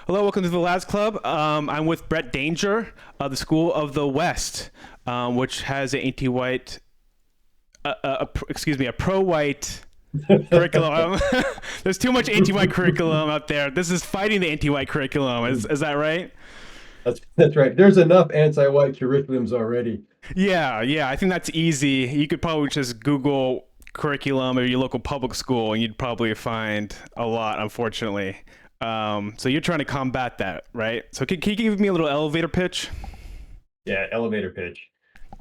Hello, welcome to the Lads Club. I'm with Brant Danger of the School of the West, which has an anti-white, a pro-white curriculum. There's too much anti-white curriculum out there. This is fighting the anti-white curriculum. Is that right? That's right. There's enough anti-white curriculums already. Yeah. I think that's easy. You could probably just Google curriculum or your local public school, and you'd probably find a lot. Unfortunately, so you're trying to combat that, right? So can you give me a little elevator pitch? Yeah, elevator pitch.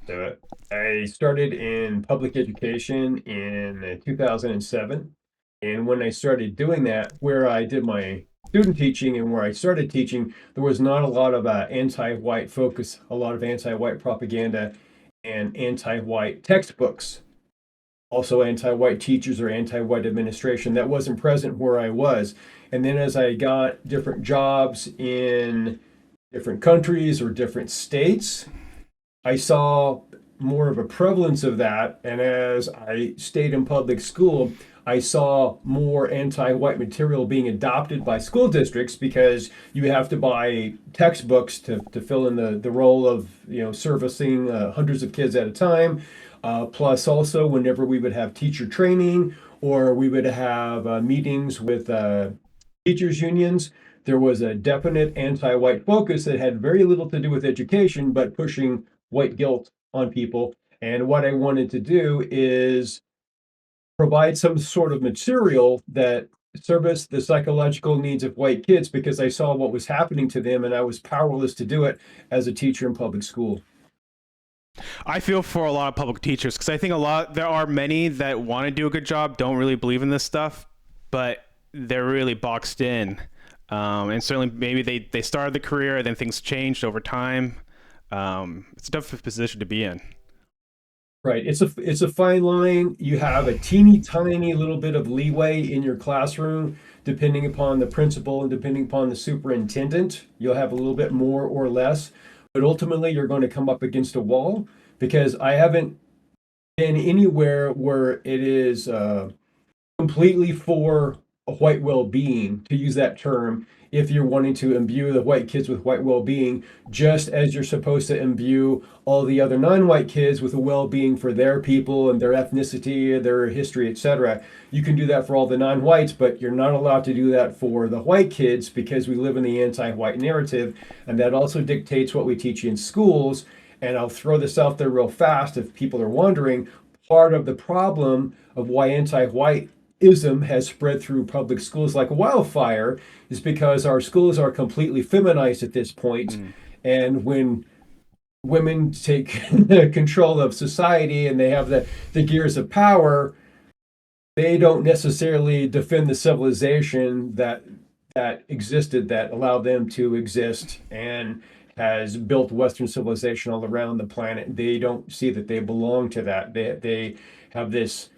So I started in public education in 2007. And when I started doing that, where I did my student teaching and where I started teaching, there was not a lot of anti-white focus, a lot of anti-white propaganda and anti-white textbooks. Also anti-white teachers or anti-white administration. That wasn't present where I was. And then as I got different jobs in different countries or different states, I saw more of a prevalence of that. And as I stayed in public school, I saw more anti-white material being adopted by school districts because you have to buy textbooks to fill in the role of servicing hundreds of kids at a time. Plus, also whenever we would have teacher training or we would have meetings with teachers unions, there was a definite anti-white focus that had very little to do with education, but pushing white guilt on people. And what I wanted to do is provide some sort of material that serviced the psychological needs of white kids because I saw what was happening to them and I was powerless to do it as a teacher in public school. I feel for a lot of public teachers because I think there are many that want to do a good job, don't really believe in this stuff, but they're really boxed in. And certainly maybe they started the career, then things changed over time. It's a tough position to be in. Right. It's a fine line. You have a teeny tiny little bit of leeway in your classroom, depending upon the principal and depending upon the superintendent. You'll have a little bit more or less, but ultimately you're going to come up against a wall because I haven't been anywhere where it is completely for a white well-being, to use that term, if you're wanting to imbue the white kids with white well-being, just as you're supposed to imbue all the other non-white kids with a well-being for their people and their ethnicity, their history, etc. You can do that for all the non-whites, but you're not allowed to do that for the white kids because we live in the anti-white narrative, and that also dictates what we teach in schools. And I'll throw this out there real fast if people are wondering. Part of the problem of why anti-white ism has spread through public schools like wildfire is because our schools are completely feminized at this point. Mm. And when women take control of society and they have the gears of power, they don't necessarily defend the civilization that existed, that allowed them to exist and has built Western civilization all around the planet. They don't see that they belong to that. They have this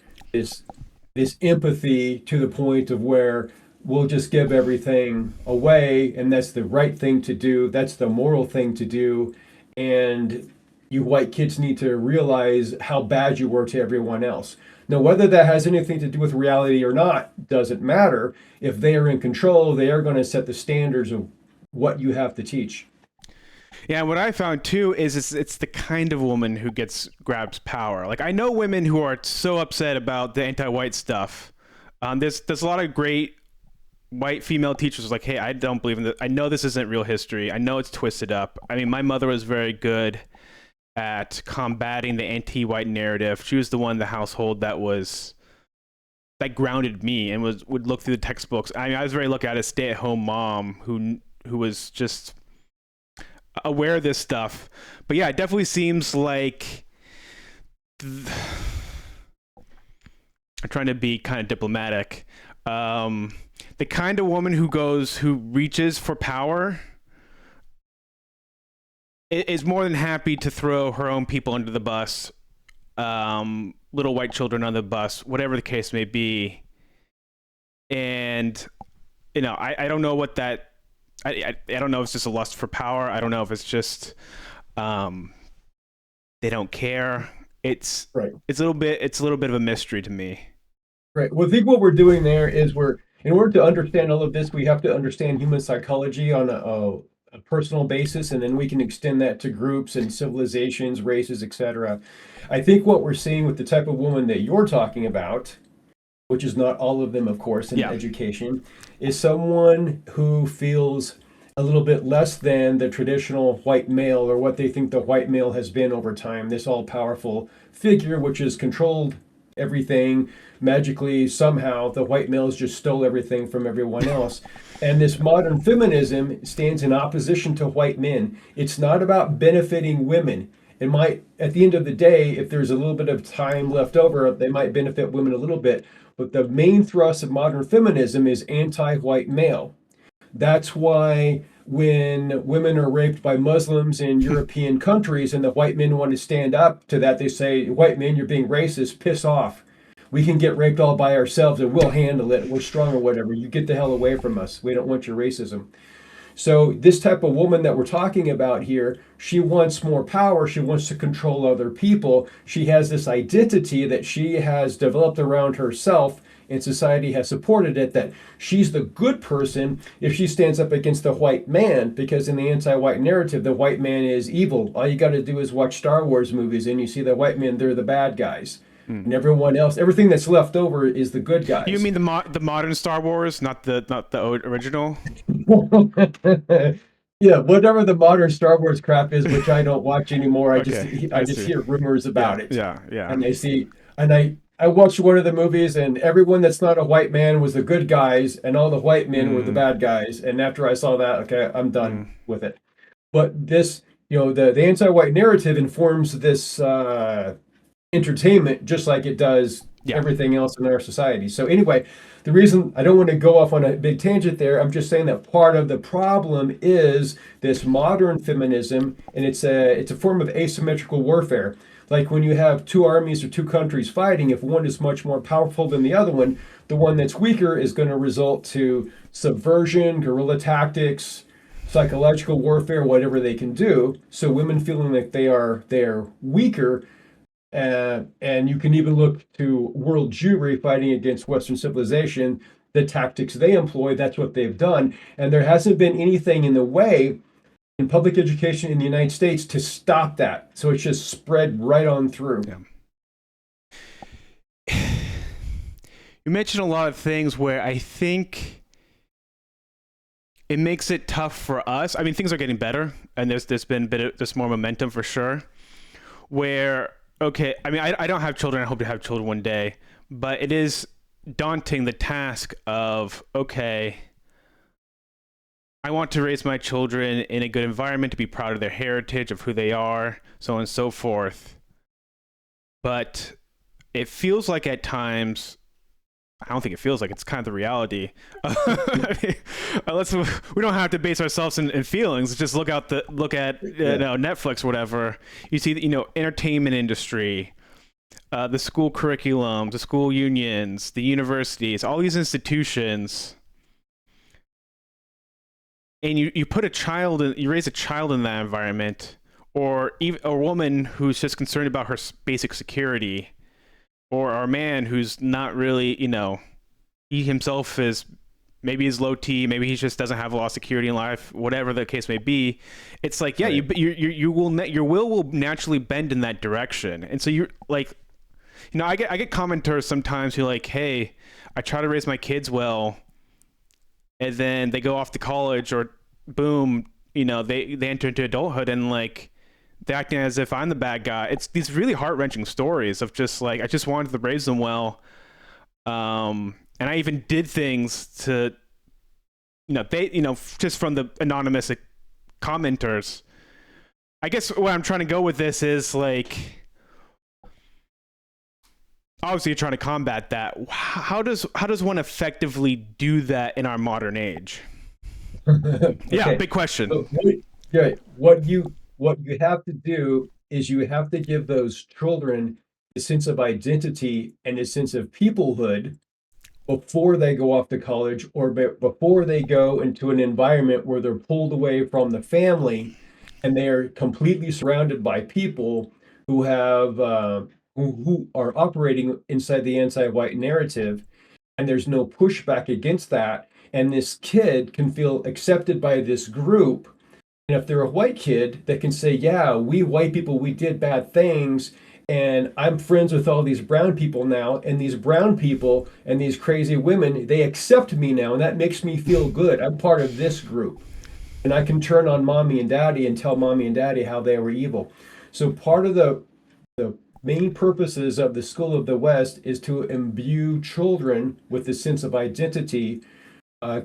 this empathy to the point of where we'll just give everything away and that's the right thing to do, that's the moral thing to do. And you white kids need to realize how bad you were to everyone else. Now, whether that has anything to do with reality or not doesn't matter. If they are in control, they are going to set the standards of what you have to teach. Yeah, what I found too is it's the kind of woman who grabs power. Like I know women who are so upset about the anti-white stuff. There's a lot of great white female teachers like, hey, I don't believe in this. I know this isn't real history. I know it's twisted up. I mean, my mother was very good at combating the anti-white narrative. She was the one in the household that grounded me and would look through the textbooks. I mean, I was very lucky. I had a stay-at-home mom who was just aware of this stuff. But yeah, it definitely seems like I'm trying to be kind of diplomatic. The kind of woman who reaches for power is more than happy to throw her own people under the bus, little white children on the bus, whatever the case may be. And I don't know what that. I don't know if it's just a lust for power. I don't know if it's just they don't care. Right. It's a little bit of a mystery to me. Right. Well, I think what we're doing there is in order to understand all of this, we have to understand human psychology on a personal basis, and then we can extend that to groups and civilizations, races, etc. I think what we're seeing with the type of woman that you're talking about, which is not all of them, of course, in Yeah. education, is someone who feels a little bit less than the traditional white male, or what they think the white male has been over time. This all powerful figure, which has controlled everything magically. Somehow, the white males just stole everything from everyone else. And this modern feminism stands in opposition to white men. It's not about benefiting women. It might, at the end of the day, if there's a little bit of time left over, they might benefit women a little bit. But the main thrust of modern feminism is anti-white male. That's why when women are raped by Muslims in European countries and the white men want to stand up to that, they say, white men, you're being racist, piss off. We can get raped all by ourselves and we'll handle it. We're strong or whatever. You get the hell away from us. We don't want your racism. So this type of woman that we're talking about here, she wants more power. She wants to control other people. She has this identity that she has developed around herself, and society has supported it, that she's the good person if she stands up against the white man, because in the anti-white narrative, the white man is evil. All you got to do is watch Star Wars movies and you see the white men, they're the bad guys. And everyone else, everything that's left over is the good You guys. mean the modern Star Wars, not the original? Yeah, whatever the modern Star Wars crap is, which I don't watch anymore. Okay, I I just see. hear rumors Yeah, about it. yeah, yeah. And I see and I watched one of the movies, and everyone that's not a white man was the good guys and all the white men were the Mm, bad guys. And after I saw that, okay, I'm done mm, with it. But this, the anti-white narrative informs this entertainment just like it does yeah. everything else in our society. So anyway, the reason I don't want to go off on a big tangent there, I'm just saying that part of the problem is this modern feminism, and it's a form of asymmetrical warfare. Like when you have two armies or two countries fighting, if one is much more powerful than the other one, the one that's weaker is going to result to subversion, guerrilla tactics, psychological warfare, whatever they can do. So women feeling like they're weaker, and you can even look to world Jewry fighting against Western civilization, the tactics they employ, that's what they've done. And there hasn't been anything in the way in public education in the United States to stop that. So it's just spread right on through. Yeah. You mentioned a lot of things where I think it makes it tough for us. I mean, things are getting better, and there's been a bit of there's more momentum for sure. Where okay, I mean, I don't have children. I hope to have children one day, but it is daunting the task of okay, I want to raise my children in a good environment, to be proud of their heritage, of who they are, so on and so forth. But it feels like at times, I don't think it feels like, it's kind of the reality. I mean, unless we don't have to base ourselves in feelings. Just look at Yeah. Netflix or whatever. You see, entertainment industry, the school curriculum, the school unions, the universities, all these institutions, and you put a child in, you raise a child in that environment, or even a woman who's just concerned about her basic security, or a man who's not really, he himself is maybe he's low T, maybe he just doesn't have a lot of security in life, whatever the case may be. It's like, yeah, Right. your will will naturally bend in that direction, and so you're like, I get commenters sometimes who are like, hey, I try to raise my kids well, and then they go off to college, or boom, they enter into adulthood, and like they're acting as if I'm the bad guy. It's these really heart-wrenching stories of just like, I just wanted to raise them well, and I even did things to, just from the anonymous commenters. I guess where I'm trying to go with this is like, obviously you're trying to combat that. How does one effectively do that in our modern age? Yeah, Okay. big question. So what you have to do is you have to give those children a sense of identity and a sense of peoplehood before they go off to college, or before they go into an environment where they're pulled away from the family and they are completely surrounded by people who have who are operating inside the anti-white narrative. and there's no pushback against that. And this kid can feel accepted by this group. And if they're a white kid that can say, yeah, we white people, we did bad things, and I'm friends with all these brown people now, and these brown people and these crazy women, they accept me now, and that makes me feel good. I'm part of this group. And I can turn on mommy and daddy and tell mommy and daddy how they were evil. So part of the main purposes of the School of the West is to imbue children with a sense of identity,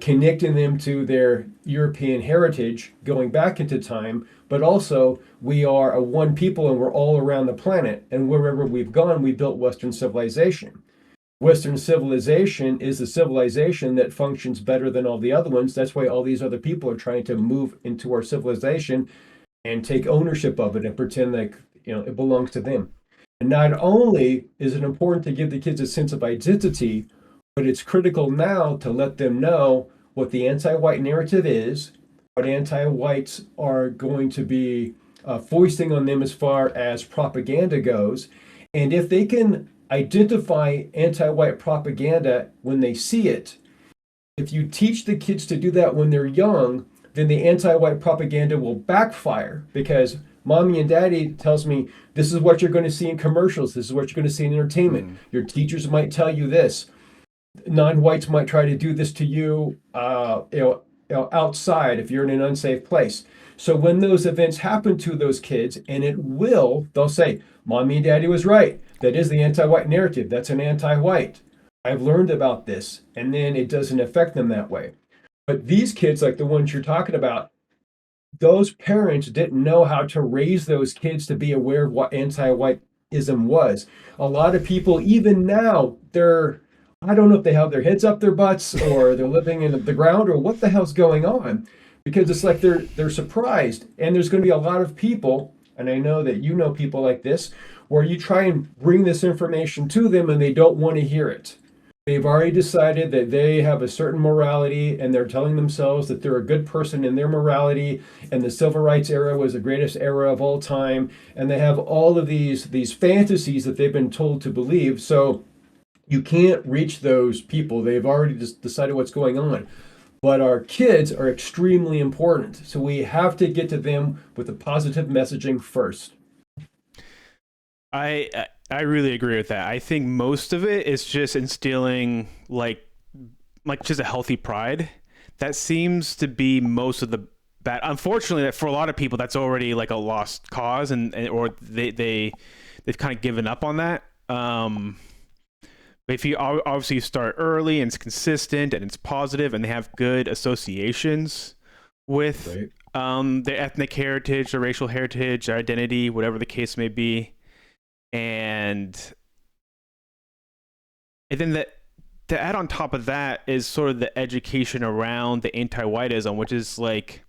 connecting them to their European heritage, going back into time, but also we are a one people and we're all around the planet. And wherever we've gone, we built Western civilization. Western civilization is the civilization that functions better than all the other ones. That's why all these other people are trying to move into our civilization and take ownership of it and pretend like, it belongs to them. And not only is it important to give the kids a sense of identity, but it's critical now to let them know what the anti-white narrative is, what anti-whites are going to be foisting on them as far as propaganda goes. And if they can identify anti-white propaganda when they see it, if you teach the kids to do that when they're young, then the anti-white propaganda will backfire because mommy and daddy tells me this is what you're going to see in commercials, this is what you're going to see in entertainment. Your teachers might tell you this. Non-whites might try to do this to you, outside if you're in an unsafe place. So when those events happen to those kids, and they'll say, "Mommy and Daddy was right. That is the anti-white narrative. That's an anti-white. I've learned about this," and then it doesn't affect them that way. But these kids, like the ones you're talking about, those parents didn't know how to raise those kids to be aware of what anti-whiteism was. A lot of people, even now, I don't know if they have their heads up their butts or they're living in the ground or what the hell's going on, because it's like they're surprised. And there's going to be a lot of people, and I know that you know people like this, where you try and bring this information to them and they don't want to hear it. They've already decided that they have a certain morality and they're telling themselves that they're a good person in their morality and the civil rights era was the greatest era of all time. And they have all of these fantasies that they've been told to believe. So you can't reach those people. They've already just decided what's going on. But our kids are extremely important. So we have to get to them with the positive messaging first. I really agree with that. I think most of it is just instilling like just a healthy pride. That seems to be most of the bad. Unfortunately, that for a lot of people, that's already like a lost cause, or they've kind of given up on that. But if you obviously start early and it's consistent and it's positive and they have good associations with their ethnic heritage, their racial heritage, their identity, whatever the case may be. And then to add on top of that is sort of the education around the anti-whiteism, which is like,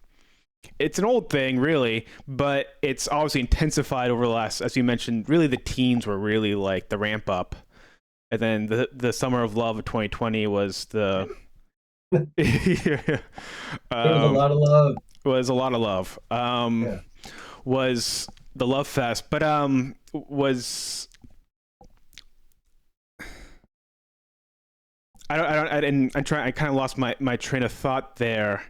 it's an old thing really, but it's obviously intensified over the last, as you mentioned, really the teens were really like the ramp up. And then the summer of love of 2020 was the There was a lot of love. Was a lot of love. Was the love fest, but was I kind of lost my train of thought there.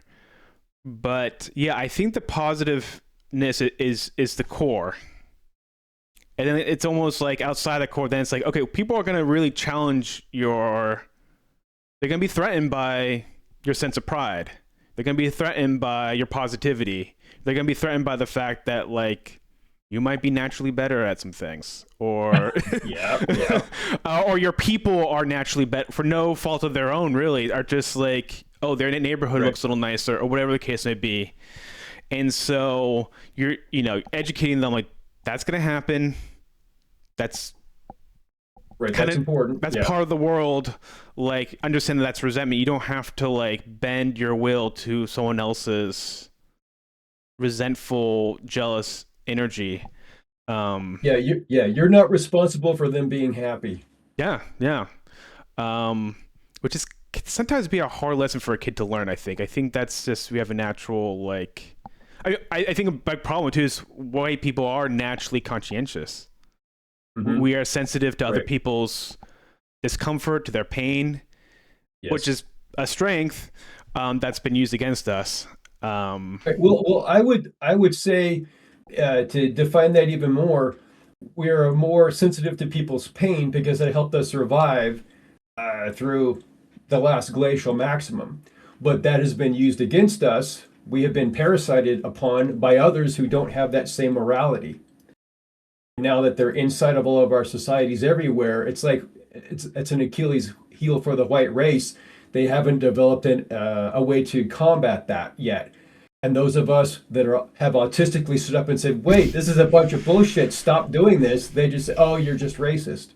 But yeah, I think the positiveness is the core. And then it's almost like outside the core, then it's like, okay, people are going to really challenge they're going to be threatened by your sense of pride. They're going to be threatened by your positivity. They're going to be threatened by the fact that like you might be naturally better at some things, or or your people are naturally better for no fault of their own, really, are just like, oh, their neighborhood looks a little nicer, or whatever the case may be. And so you're, educating them like that's going to happen. That's right. That's important. That's part of the world. Like, understand that's resentment. You don't have to like bend your will to someone else's resentful, jealous energy. You're not responsible for them being happy. Yeah. Which is can sometimes be a hard lesson for a kid to learn. I think that's just, we have a natural like. I think a big problem too is white people are naturally conscientious. Mm-hmm. We are sensitive to other people's discomfort, to their pain, which Yes. is a strength that's been used against us. Um, Right. Well, I would say to define that even more, we are more sensitive to people's pain because it helped us survive through the last glacial maximum. But that has been used against us. We have been parasited upon by others who don't have that same morality. Now that they're inside of all of our societies everywhere, it's like it's an Achilles heel for the white race. They haven't developed a way to combat that yet. And those of us that have autistically stood up and said, "Wait, this is a bunch of bullshit. Stop doing this." They just say, "Oh, you're just racist."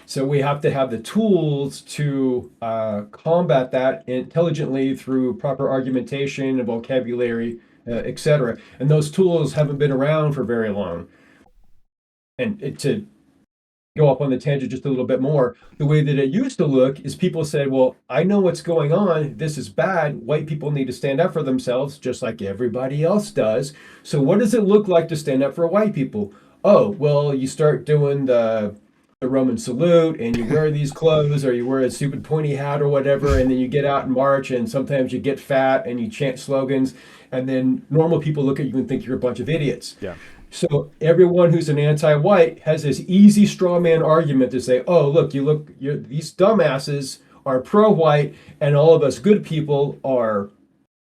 So we have to have the tools to combat that intelligently through proper argumentation and vocabulary, etc. And those tools haven't been around for very long. And to go up on the tangent just a little bit more, the way that it used to look is people said, well, I know what's going on. This is bad. White people need to stand up for themselves just like everybody else does. So what does it look like to stand up for white people? Oh, well, you start doing the Roman salute and you wear these clothes or you wear a stupid pointy hat or whatever, and then you get out and march and sometimes you get fat and you chant slogans, and then normal people look at you and think you're a bunch of idiots. yeah. So everyone who's an anti-white has this easy straw man argument to say, "Oh, look, these dumbasses are pro-white, and all of us good people are,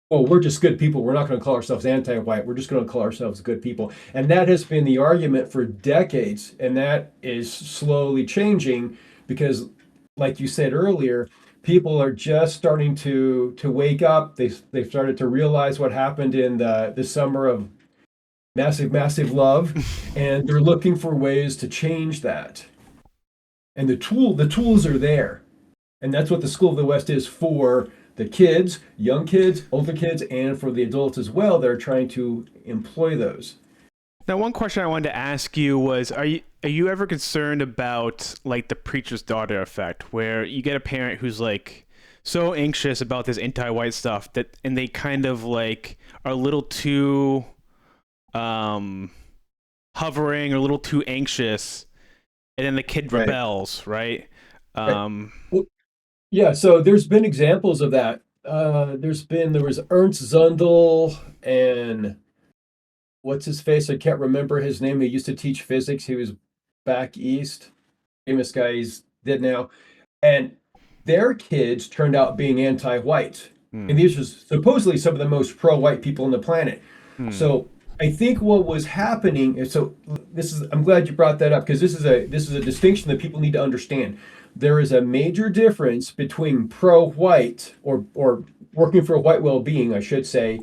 well, we're just good people. We're not going to call ourselves anti-white. We're just going to call ourselves good people." And that has been the argument for decades, and that is slowly changing because, like you said earlier, people are just starting to wake up. They've started to realize what happened in the summer of massive love, and they're looking for ways to change that. And the tools are there, and that's what the School of the West is for the kids, young kids, older kids, and for the adults as well. They're trying to employ those. Now, one question I wanted to ask you was, are you ever concerned about like the preacher's daughter effect, where you get a parent who's like so anxious about this anti-white stuff that, and they kind of like are a little too um hovering or a little too anxious, and then the kid Right. rebels, right? Right. um Well, yeah, so there's been examples of that. There was Ernst Zundel and what's his face? I can't remember his name. He used to teach physics. He was back east. Famous guy. He's dead now. And their kids turned out being anti-white. hmm, And these are supposedly some of the most pro-white people on the planet. hmm. So I think what was happening is, so this is, I'm glad you brought that up because this is a distinction that people need to understand. There is a major difference between pro-white or working for white well-being, I should say,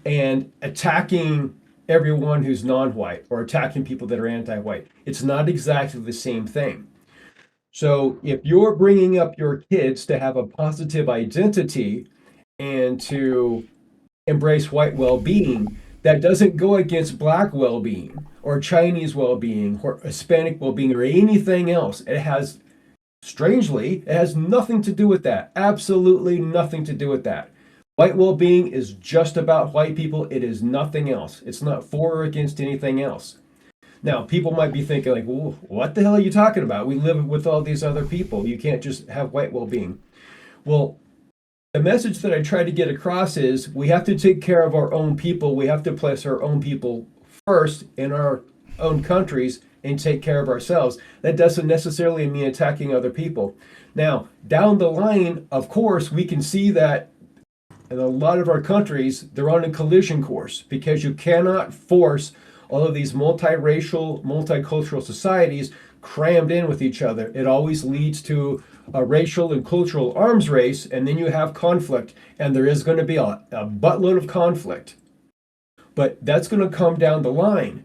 and attacking everyone who's non-white or attacking people that are anti-white. It's not exactly the same thing. So if you're bringing up your kids to have a positive identity and to embrace white well-being, that doesn't go against black well-being or Chinese well-being or Hispanic well-being or anything else. It has, strangely, it has nothing to do with that. Absolutely nothing to do with that. White well-being is just about white people. It is nothing else. It's not for or against anything else. Now, people might be thinking like, well, what the hell are you talking about? We live with all these other people. You can't just have white well-being. Well, the message that I try to get across is we have to take care of our own people. We have to place our own people first in our own countries and take care of ourselves. That doesn't necessarily mean attacking other people. Now, down the line, of course, we can see that in a lot of our countries, they're on a collision course because you cannot force all of these multiracial, multicultural societies crammed in with each other. It always leads to a racial and cultural arms race, and then you have conflict, and there is going to be a buttload of conflict. But that's going to come down the line.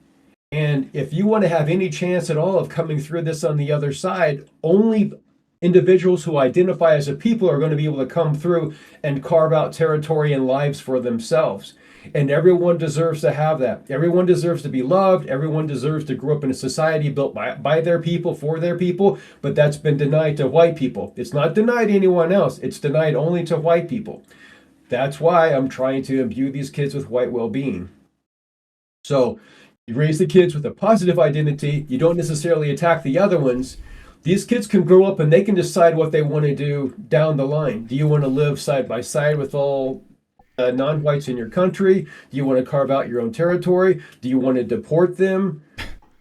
And if you want to have any chance at all of coming through this on the other side, only individuals who identify as a people are going to be able to come through and carve out territory and lives for themselves. And everyone deserves to have that. Everyone deserves to be loved. Everyone deserves to grow up in a society built by their people, for their people. But that's been denied to white people. It's not denied to anyone else. It's denied only to white people. That's why I'm trying to imbue these kids with white well-being. So you raise the kids with a positive identity. You don't necessarily attack the other ones, These kids can grow up and they can decide what they want to do down the line. Do you want to live side by side with all non-whites in your country? Do you want to carve out your own territory? Do you want to deport them?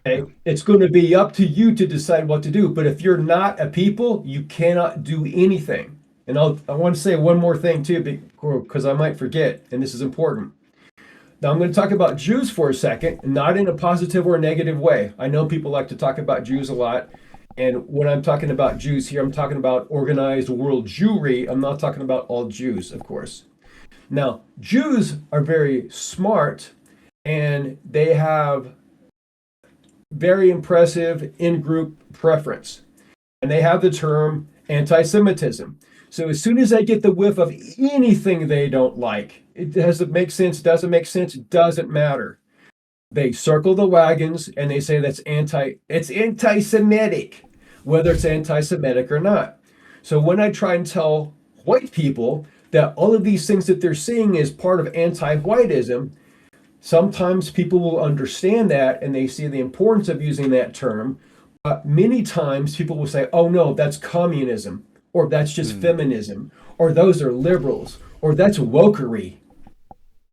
Okay. It's going to be up to you to decide what to do. But if you're not a people, you cannot do anything. And I want to say one more thing too, because I might forget, and this is important. Now I'm going to talk about Jews for a second, not in a positive or negative way. I know people like to talk about Jews a lot. And when I'm talking about Jews here, I'm talking about organized world Jewry. I'm not talking about all Jews, of course. Now, Jews are very smart and they have very impressive in-group preference. And they have the term anti-Semitism. So as soon as they get the whiff of anything they don't like, it doesn't make sense, doesn't make sense, doesn't matter. They circle the wagons and they say it's anti-Semitic, whether it's anti-Semitic or not. So when I try and tell white people that all of these things that they're seeing is part of anti-Whiteism, sometimes people will understand that and they see the importance of using that term. Many times people will say, oh no, that's communism, or that's just feminism, or those are liberals, or that's wokery,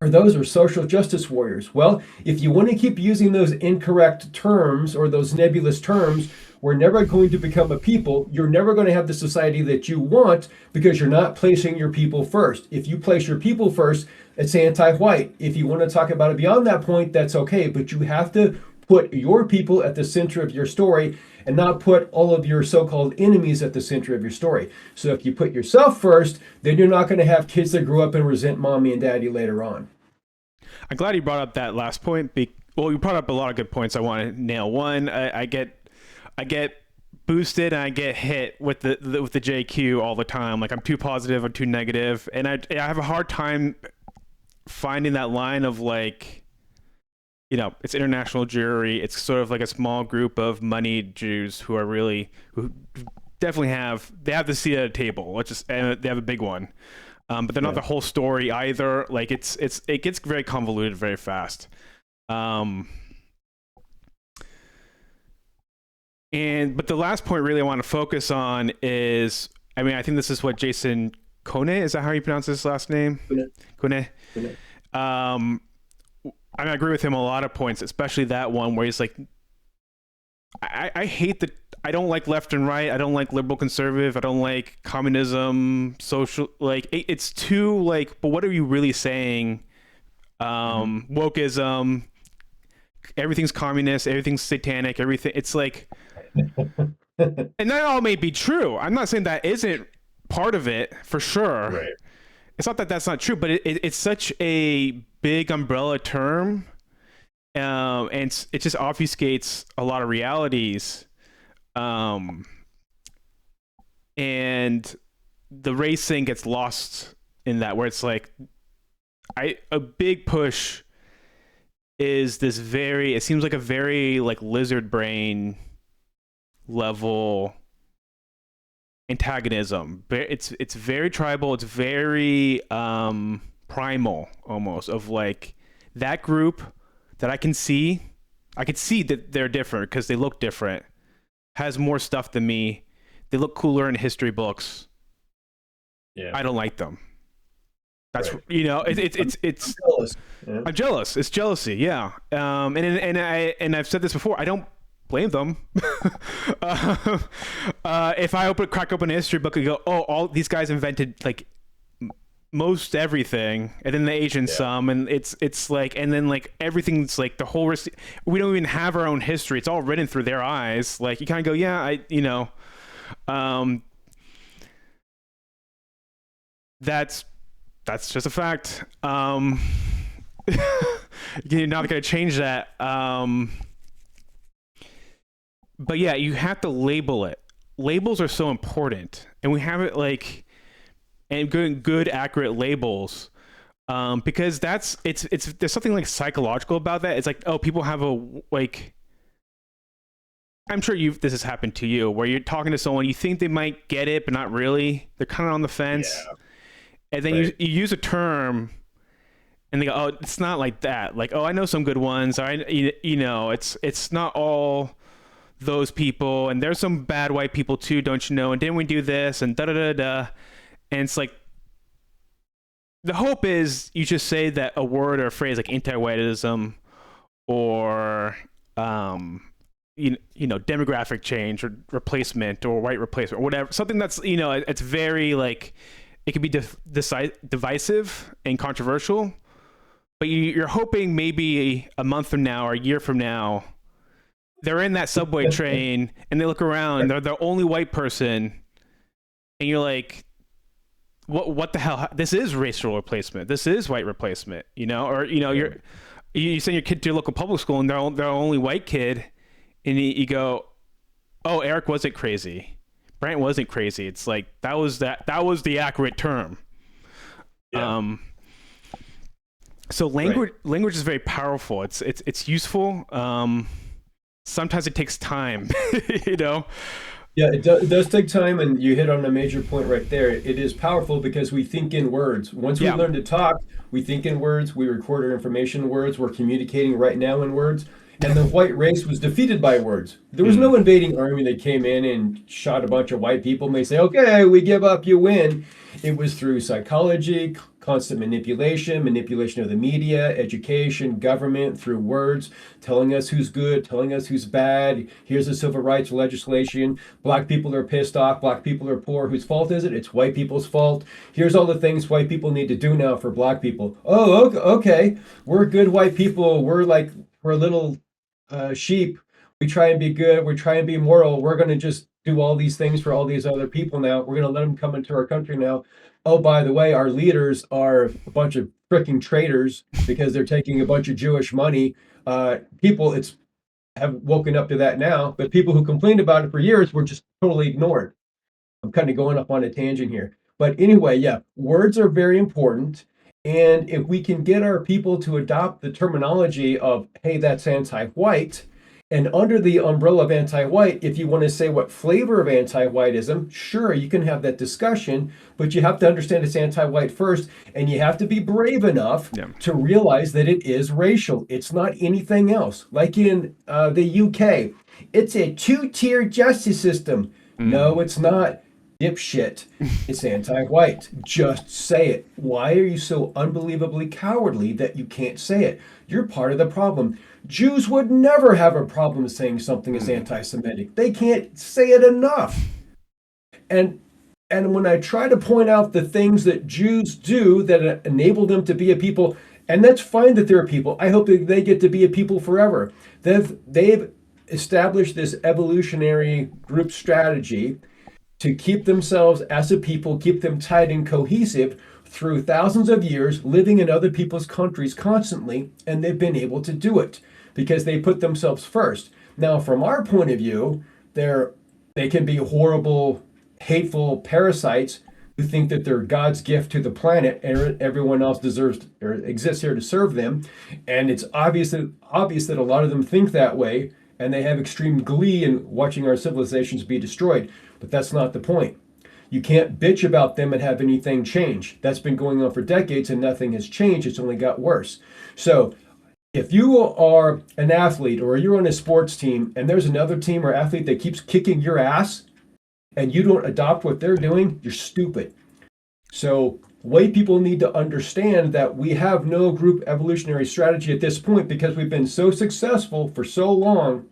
or those are social justice warriors. Well, if you want to keep using those incorrect terms or those nebulous terms, we're never going to become a people. You're never going to have the society that you want because you're not placing your people first. If you place your people first, it's anti-white. If you want to talk about it beyond that point, that's okay. But you have to put your people at the center of your story and not put all of your so-called enemies at the center of your story. So if you put yourself first, then you're not going to have kids that grow up and resent mommy and daddy later on. I'm glad you brought up that last point. Well, you brought up a lot of good points. I want to nail one. I get boosted and I get hit with the JQ all the time. Like I'm too positive, I'm too negative, and I have a hard time finding that line of like, you know, it's international Jewry. It's sort of like a small group of moneyed Jews who definitely have the seat at a table. And they have a big one, but they're not the whole story either. Like it gets very convoluted very fast. But the last point really I want to focus on is, I mean, I think this is what Jason Köhne, is that how you pronounce his last name? Köhne. I agree with him a lot of points, especially that one where he's like, I hate I don't like left and right. I don't like liberal conservative. I don't like communism, social, like it's too like, but what are you really saying? Wokeism, everything's communist, everything's satanic, everything. It's like, and that all may be true. I'm not saying that isn't part of it for sure. Right. It's not that that's not true, but it's such a big umbrella term, and it just obfuscates a lot of realities, and the race thing gets lost in that, where it's like a big push is this it seems like a very like lizard brain level antagonism. It's very tribal. It's very primal almost, of like that group that I could see that they're different because they look different, has more stuff than me. They look cooler in history books. Yeah, I don't like them. That's right. You know, it's jealous. Yeah. I'm jealous. It's jealousy. Yeah. And I've said this before. I don't blame them. If I crack open a history book and go, oh, all these guys invented like most everything, and then the Asians some, and it's like, and then like everything's like the whole we don't even have our own history. It's all written through their eyes. Like you kind of go, yeah, that's just a fact. You're not going to change that. But yeah, you have to label it. Labels are so important, and we have it like, and good accurate labels, because there's something like psychological about that. It's like, oh, people have like, I'm sure this has happened to you, where you're talking to someone, you think they might get it, but not really. They're kind of on the fence, and then you use a term, and they go, oh, it's not like that. Like, oh, I know some good ones. It's not all those people, and there's some bad white people too, don't you know? And didn't we do this and da da da da? And it's like the hope is you just say that a word or a phrase like anti-Whiteism or you know demographic change or replacement or white replacement or whatever, something that's it's very like it can be divisive and controversial, but you're hoping maybe a month from now or a year from now they're in that subway train and they look around, they're the only white person, and you're like, what the hell? This is racial replacement. This is white replacement. Or you send your kid to your local public school and they're the only white kid, and you go, oh, Eric wasn't crazy, Brant wasn't crazy. It's like that was the accurate term. Yeah. So language is very powerful. It's useful. Sometimes it takes time, Yeah, it does take time, and you hit on a major point right there. It is powerful because we think in words. Once we learn to talk, we think in words, we record our information in words, we're communicating right now in words. And the white race was defeated by words. There was no invading army that came in and shot a bunch of white people and they say, okay, we give up, you win. It was through psychology, constant manipulation of the media, education, government, through words, telling us who's good, telling us who's bad. Here's the civil rights legislation. Black people are pissed off. Black people are poor. Whose fault is it? It's white people's fault. Here's all the things white people need to do now for black people. Oh, okay. We're good white people. We're little sheep. We try and be good. We try and be moral. We're going to just do all these things for all these other people now. We're going to let them come into our country now. Oh, by the way, our leaders are a bunch of freaking traitors because they're taking a bunch of Jewish money. People have woken up to that now, but people who complained about it for years were just totally ignored. I'm kind of going up on a tangent here. But anyway, yeah, words are very important. And if we can get our people to adopt the terminology of, hey, that's anti-white, and under the umbrella of anti-white, if you want to say what flavor of anti-whiteism, sure, you can have that discussion, but you have to understand it's anti-white first, and you have to be brave enough to realize that it is racial. It's not anything else. Like in the UK, it's a two-tier justice system. No, it's not. Dipshit. It's anti-white. Just say it. Why are you so unbelievably cowardly that you can't say it? You're part of the problem. Jews would never have a problem saying something is anti-Semitic. They can't say it enough. And when I try to point out the things that Jews do that enable them to be a people, and that's fine that they're a people. I hope that they get to be a people forever. They've established this evolutionary group strategy to keep themselves as a people, keep them tight and cohesive through thousands of years, living in other people's countries constantly, and they've been able to do it because they put themselves first. Now, from our point of view, they can be horrible, hateful parasites who think that they're God's gift to the planet and everyone else deserves or exists here to serve them. And it's obvious that a lot of them think that way, and they have extreme glee in watching our civilizations be destroyed. But that's not the point. You can't bitch about them and have anything change. That's been going on for decades and nothing has changed. It's only got worse. So if you are an athlete or you're on a sports team and there's another team or athlete that keeps kicking your ass and you don't adopt what they're doing, you're stupid. So white people need to understand that we have no group evolutionary strategy at this point because we've been so successful for so long,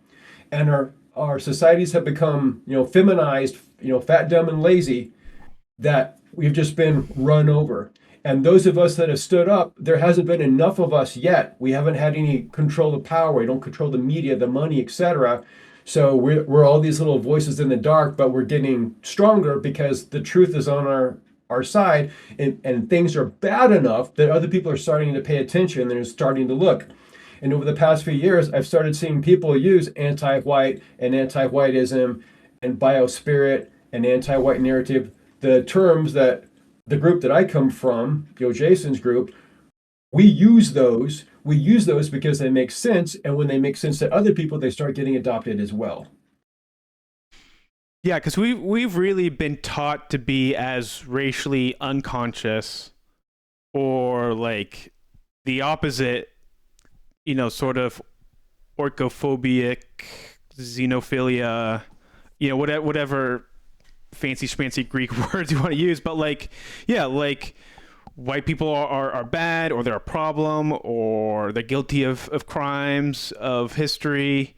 and our societies have become, feminized, fat, dumb, and lazy, that we've just been run over. And those of us that have stood up, there hasn't been enough of us yet. We haven't had any control of power. We don't control the media, the money, etc. So we're all these little voices in the dark, but we're getting stronger because the truth is on our side, and things are bad enough that other people are starting to pay attention. They're starting to look. And over the past few years, I've started seeing people use anti-white and anti-Whiteism and biospirit and anti-white narrative, the terms that the group that I come from, Jason's group, we use those because they make sense. And when they make sense to other people, they start getting adopted as well. Yeah, because we've really been taught to be as racially unconscious or like the opposite, sort of orthophobic. xenophilia, whatever fancy schmancy Greek words you want to use, but like, yeah, like white people are bad, or they're a problem, or they're guilty of crimes of history.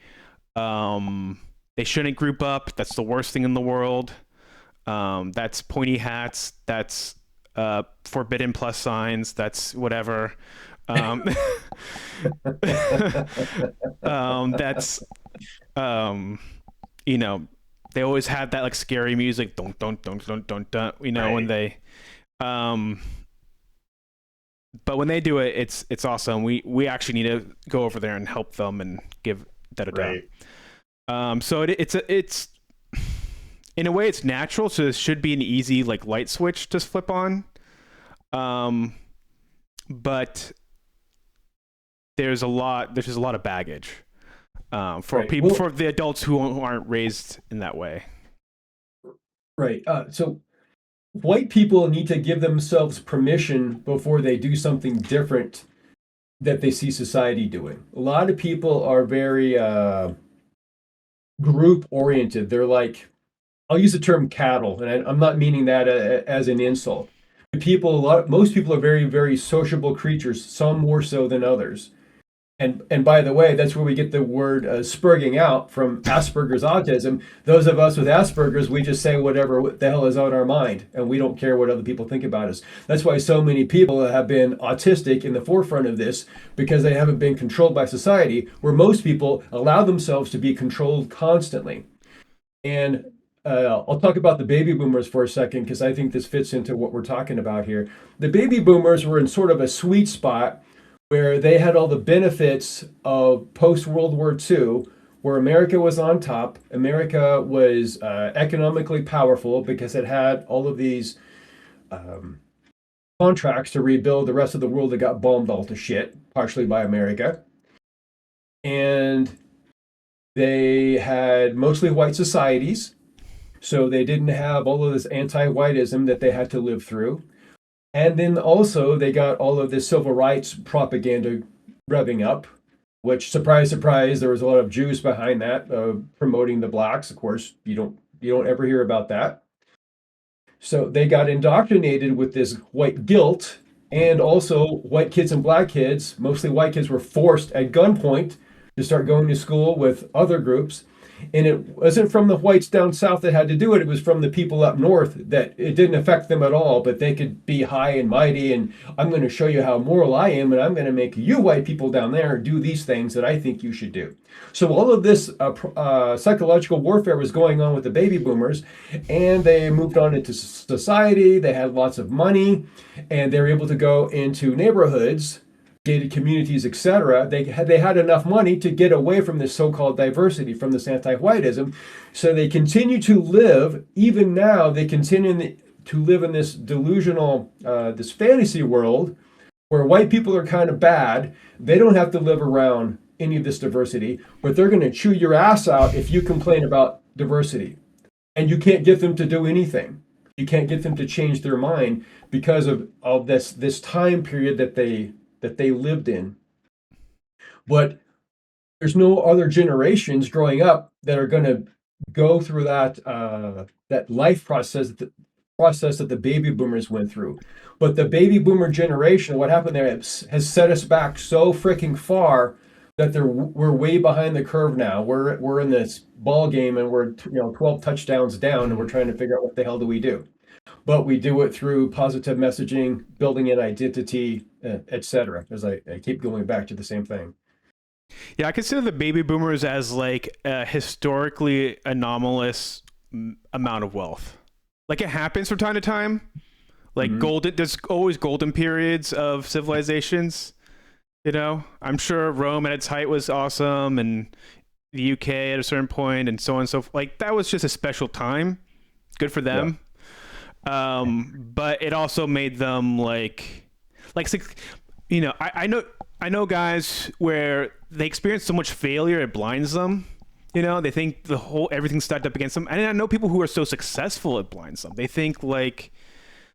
They shouldn't group up. That's the worst thing in the world. That's pointy hats. That's forbidden plus signs. That's whatever. Um, that's you know, they always had that like scary music, don't, when Right. they um but when they do it, it's awesome. We actually need to go over there and help them and give da da da. Right. So it's in a way it's natural, so this should be an easy like light switch to flip on. Um, but there's just a lot of baggage for Right. people, Well, for the adults who aren't raised in that way. right. So white people need to give themselves permission before they do something different that they see society doing. A lot of people are very group oriented. They're like, I'll use the term cattle, and I'm not meaning that as an insult. Most people are very, very sociable creatures, some more so than others. And by the way, that's where we get the word spurging out from Asperger's autism. Those of us with Asperger's, we just say whatever the hell is on our mind, and we don't care what other people think about us. That's why so many people have been autistic in the forefront of this, because they haven't been controlled by society, where most people allow themselves to be controlled constantly. And I'll talk about the baby boomers for a second, because I think this fits into what we're talking about here. The baby boomers were in sort of a sweet spot where they had all the benefits of post World War II, where America was on top. America was economically powerful because it had all of these um, contracts to rebuild the rest of the world that got bombed all to shit, partially by America. And they had mostly white societies, so they didn't have all of this anti-Whiteism that they had to live through. And then also they got all of this civil rights propaganda revving up, which, surprise, surprise, there was a lot of Jews behind that, promoting the blacks. Of course, you don't ever hear about that. So they got indoctrinated with this white guilt, and also white kids and black kids, mostly white kids, were forced at gunpoint to start going to school with other groups. And it wasn't from the whites down south that had to do it. It was from the people up north, that it didn't affect them at all, but they could be high and mighty. And I'm going to show you how moral I am, and I'm going to make you white people down there do these things that I think you should do. So all of this psychological warfare was going on with the baby boomers, and they moved on into society. They had lots of money, and they were able to go into neighborhoods, gated communities, etc. They had enough money to get away from this so-called diversity, from this anti-Whiteism. So they continue to live, even now, they continue to live in this delusional, this fantasy world where white people are kind of bad. They don't have to live around any of this diversity, but they're going to chew your ass out if you complain about diversity. And you can't get them to do anything. You can't get them to change their mind because of this time period that they lived in. But there's no other generations growing up that are going to go through that life process that the baby boomers went through. But the baby boomer generation, what happened there, has set us back so freaking far that we're way behind the curve now. We're in this ball game, and we're 12 touchdowns down, and we're trying to figure out what the hell do we do. But we do it through positive messaging, building an identity, etc. As I keep going back to the same thing. Yeah, I consider the baby boomers as like a historically anomalous amount of wealth. Like, it happens from time to time. Like, there's always golden periods of civilizations. I'm sure Rome at its height was awesome, and the UK at a certain point, and so on and so forth. Like, that was just a special time. Good for them. Yeah. But it also made them I know guys where they experience so much failure it blinds them. They think everything's stacked up against them. And I know people who are so successful it blinds them. They think like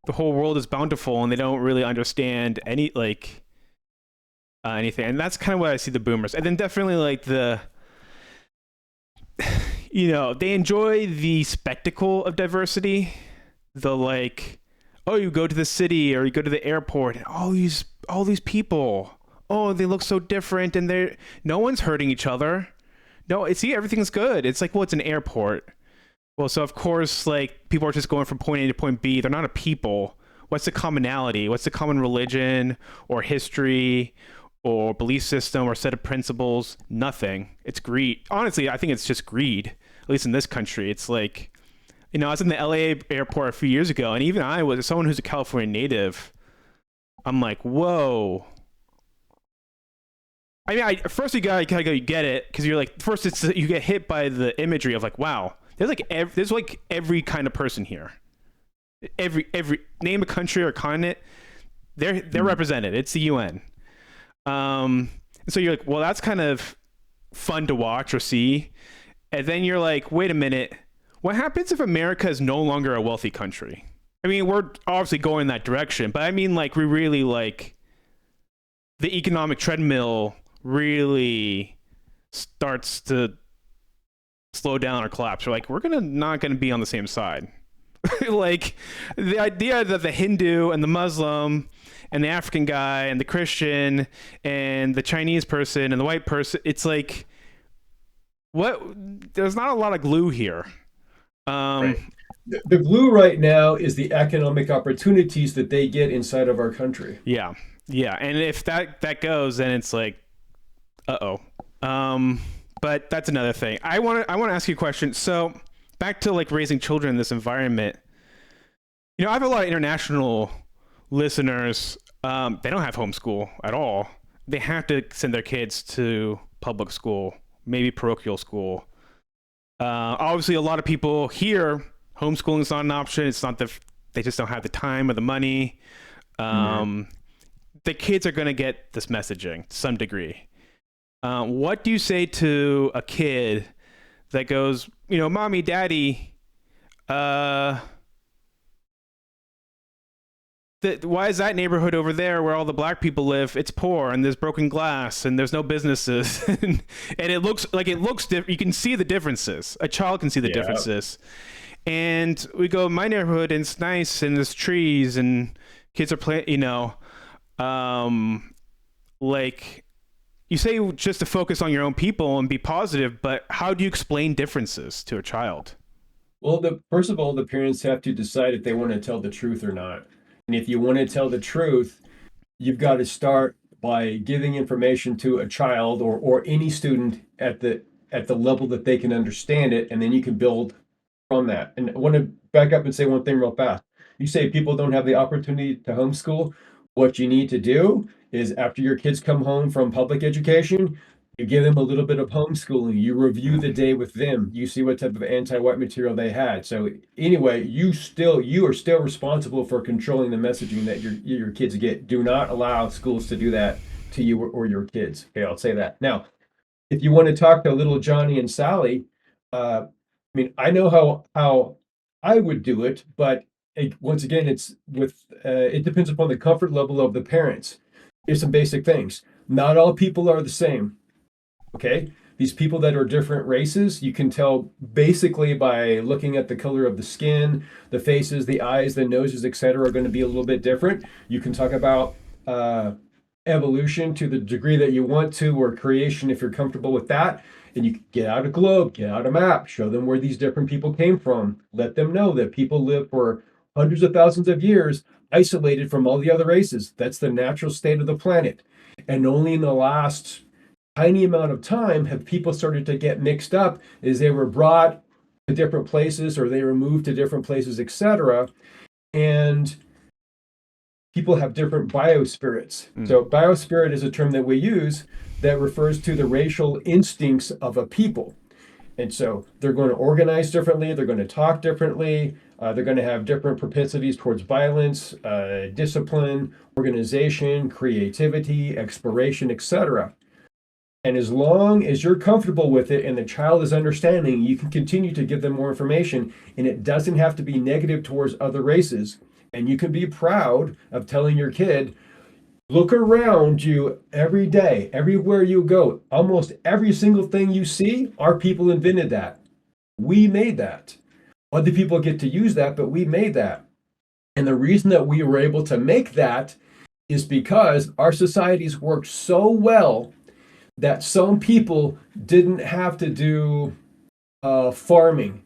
the whole world is bountiful, and they don't really understand anything. And that's kind of what I see the boomers. And then definitely like they enjoy the spectacle of diversity. The like, oh, you go to the city or you go to the airport, and all these people. Oh, they look so different, and no one's hurting each other. No, see, everything's good. It's like, well, it's an airport. Well, so of course, like people are just going from point A to point B. They're not a people. What's the commonality? What's the common religion or history or belief system or set of principles? Nothing. It's greed. Honestly, I think it's just greed. At least in this country, it's like, I was in the LA airport a few years ago, and even I was someone who's a California native. I'm like, whoa. I mean, first you gotta go, you get it, because you're like, first you get hit by the imagery of like, wow, there's like every kind of person here. Every name a country or continent, they're represented. It's the UN. So you're like, well, that's kind of fun to watch or see, and then you're like, wait a minute, what happens if America is no longer a wealthy country? I mean, we're obviously going that direction, but I mean, like, we really like the economic treadmill really starts to slow down or collapse. We're like, we're not gonna be on the same side. Like the idea that the Hindu and the Muslim and the African guy and the Christian and the Chinese person and the white person, it's like, what? There's not a lot of glue here. Right. The glue right now is the economic opportunities that they get inside of our country. Yeah, and if that goes, then it's like, uh-oh. But that's another thing. I want to ask you a question. So back to like raising children in this environment. I have a lot of international listeners. They don't have homeschool at all. They have to send their kids to public school, maybe parochial school. Obviously, a lot of people here, homeschooling is not an option. It's not they just don't have the time or the money. The kids are going to get this messaging to some degree. What do you say to a kid that goes, mommy, daddy, why is that neighborhood over there where all the black people live? It's poor and there's broken glass and there's no businesses and it looks different. You can see the differences. A child can see the differences. And we go, my neighborhood, and it's nice and there's trees and kids are playing. Like you say, just to focus on your own people and be positive. But how do you explain differences to a child? Well, first of all, the parents have to decide if they want to tell the truth or not. And if you want to tell the truth, you've got to start by giving information to a child or any student at the level that they can understand it, and then you can build from that. And I want to back up and say one thing real fast. You say people don't have the opportunity to homeschool. What you need to do is after your kids come home from public education, you give them a little bit of homeschooling. You review the day with them. You see what type of anti-white material they had. So anyway, you are still responsible for controlling the messaging that your kids get. Do not allow schools to do that to you or your kids. Okay, I'll say that. Now, if you want to talk to little Johnny and Sally, I mean, I know how I would do it, but once again, it depends upon the comfort level of the parents. Here's some basic things. Not all people are the same. Okay, these people that are different races, you can tell basically by looking at the color of the skin, the faces, the eyes, the noses, etc., are going to be a little bit different. You can talk about evolution to the degree that you want to, or creation if you're comfortable with that. And you get out a globe, get out a map, show them where these different people came from. Let them know that people live for hundreds of thousands of years isolated from all the other races. That's the natural state of the planet. And only in the last tiny amount of time have people started to get mixed up as they were brought to different places or they were moved to different places, etc. And people have different biospirits. So biospirit is a term that we use that refers to the racial instincts of a people. And so they're going to organize differently, they're going to talk differently, they're going to have different propensities towards violence, discipline, organization, creativity, exploration, etc. And as long as you're comfortable with it and the child is understanding, you can continue to give them more information, and it doesn't have to be negative towards other races. And you can be proud of telling your kid, look around you every day, everywhere you go. Almost every single thing you see, our people invented that. We made that. Other people get to use that, but we made that. And the reason that we were able to make that is because our societies work so well that some people didn't have to do farming.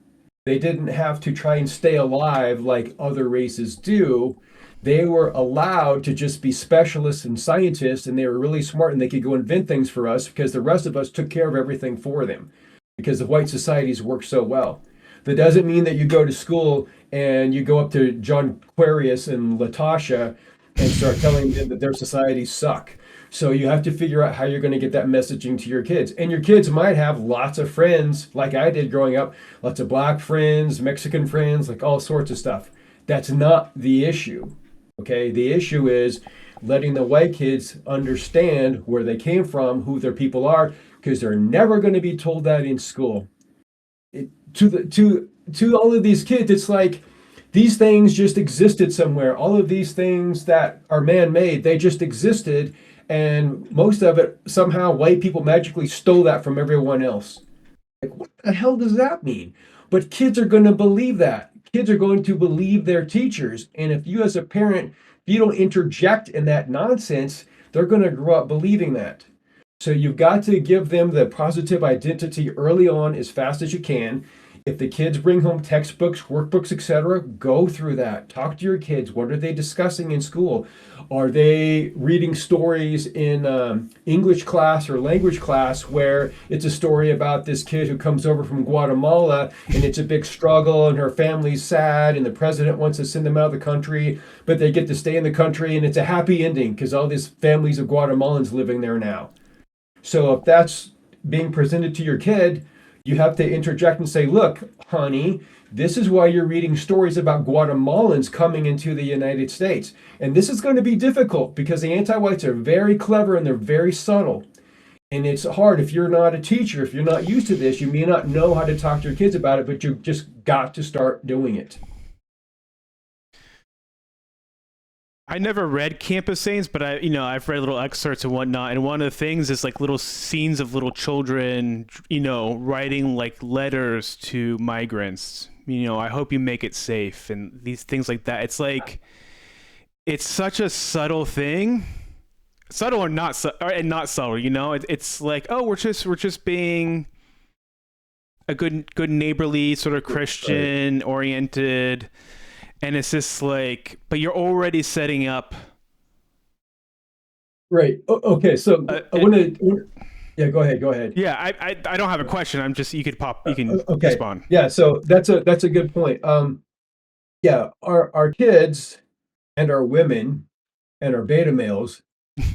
They didn't have to try and stay alive like other races do. They were allowed to just be specialists and scientists, and they were really smart and they could go invent things for us because the rest of us took care of everything for them because the white societies work so well. That doesn't mean that you go to school and you go up to John Aquarius and Latasha and start telling them that their societies suck. So you have to figure out how you're going to get that messaging to your kids. And your kids might have lots of friends, like I did growing up, lots of black friends, Mexican friends, like all sorts of stuff. That's not the issue. Okay. The issue is letting the white kids understand where they came from, who their people are, because they're never going to be told that in school. To all of these kids, it's like these things just existed somewhere. All of these things that are man-made, they just existed, and most of it somehow white people magically stole that from everyone else. Like, what the hell does that mean? But kids are going to believe that. Kids are going to believe their teachers, and if you as a parent, if you don't interject in that nonsense, they're going to grow up believing that. So you've got to give them the positive identity early on as fast as you can. If the kids bring home textbooks, workbooks, etc., go through that. Talk to your kids. What are they discussing in school? Are they reading stories in English class or language class where it's a story about this kid who comes over from Guatemala and it's a big struggle and her family's sad and the president wants to send them out of the country, but they get to stay in the country and it's a happy ending because all these families of Guatemalans living there now. So if that's being presented to your kid, you have to interject and say, look, honey, this is why you're reading stories about Guatemalans coming into the United States. And this is going to be difficult because the anti-whites are very clever and they're very subtle. And it's hard if you're not a teacher, if you're not used to this, you may not know how to talk to your kids about it, but you've just got to start doing it. I never read Campus Saints, but I've read little excerpts and whatnot. And one of the things is like little scenes of little children, writing like letters to migrants. I hope you make it safe and these things like that. It's like, it's such a subtle thing, subtle or not, and not subtle. It's like, oh, we're just being a good neighborly sort of Christian oriented. And it's just like, but you're already setting up. Right. Okay. So I want to. Yeah. Go ahead. Yeah. I don't have a question. I'm just, you can okay. respond. Yeah. So that's a good point. Yeah. Our kids and our women and our beta males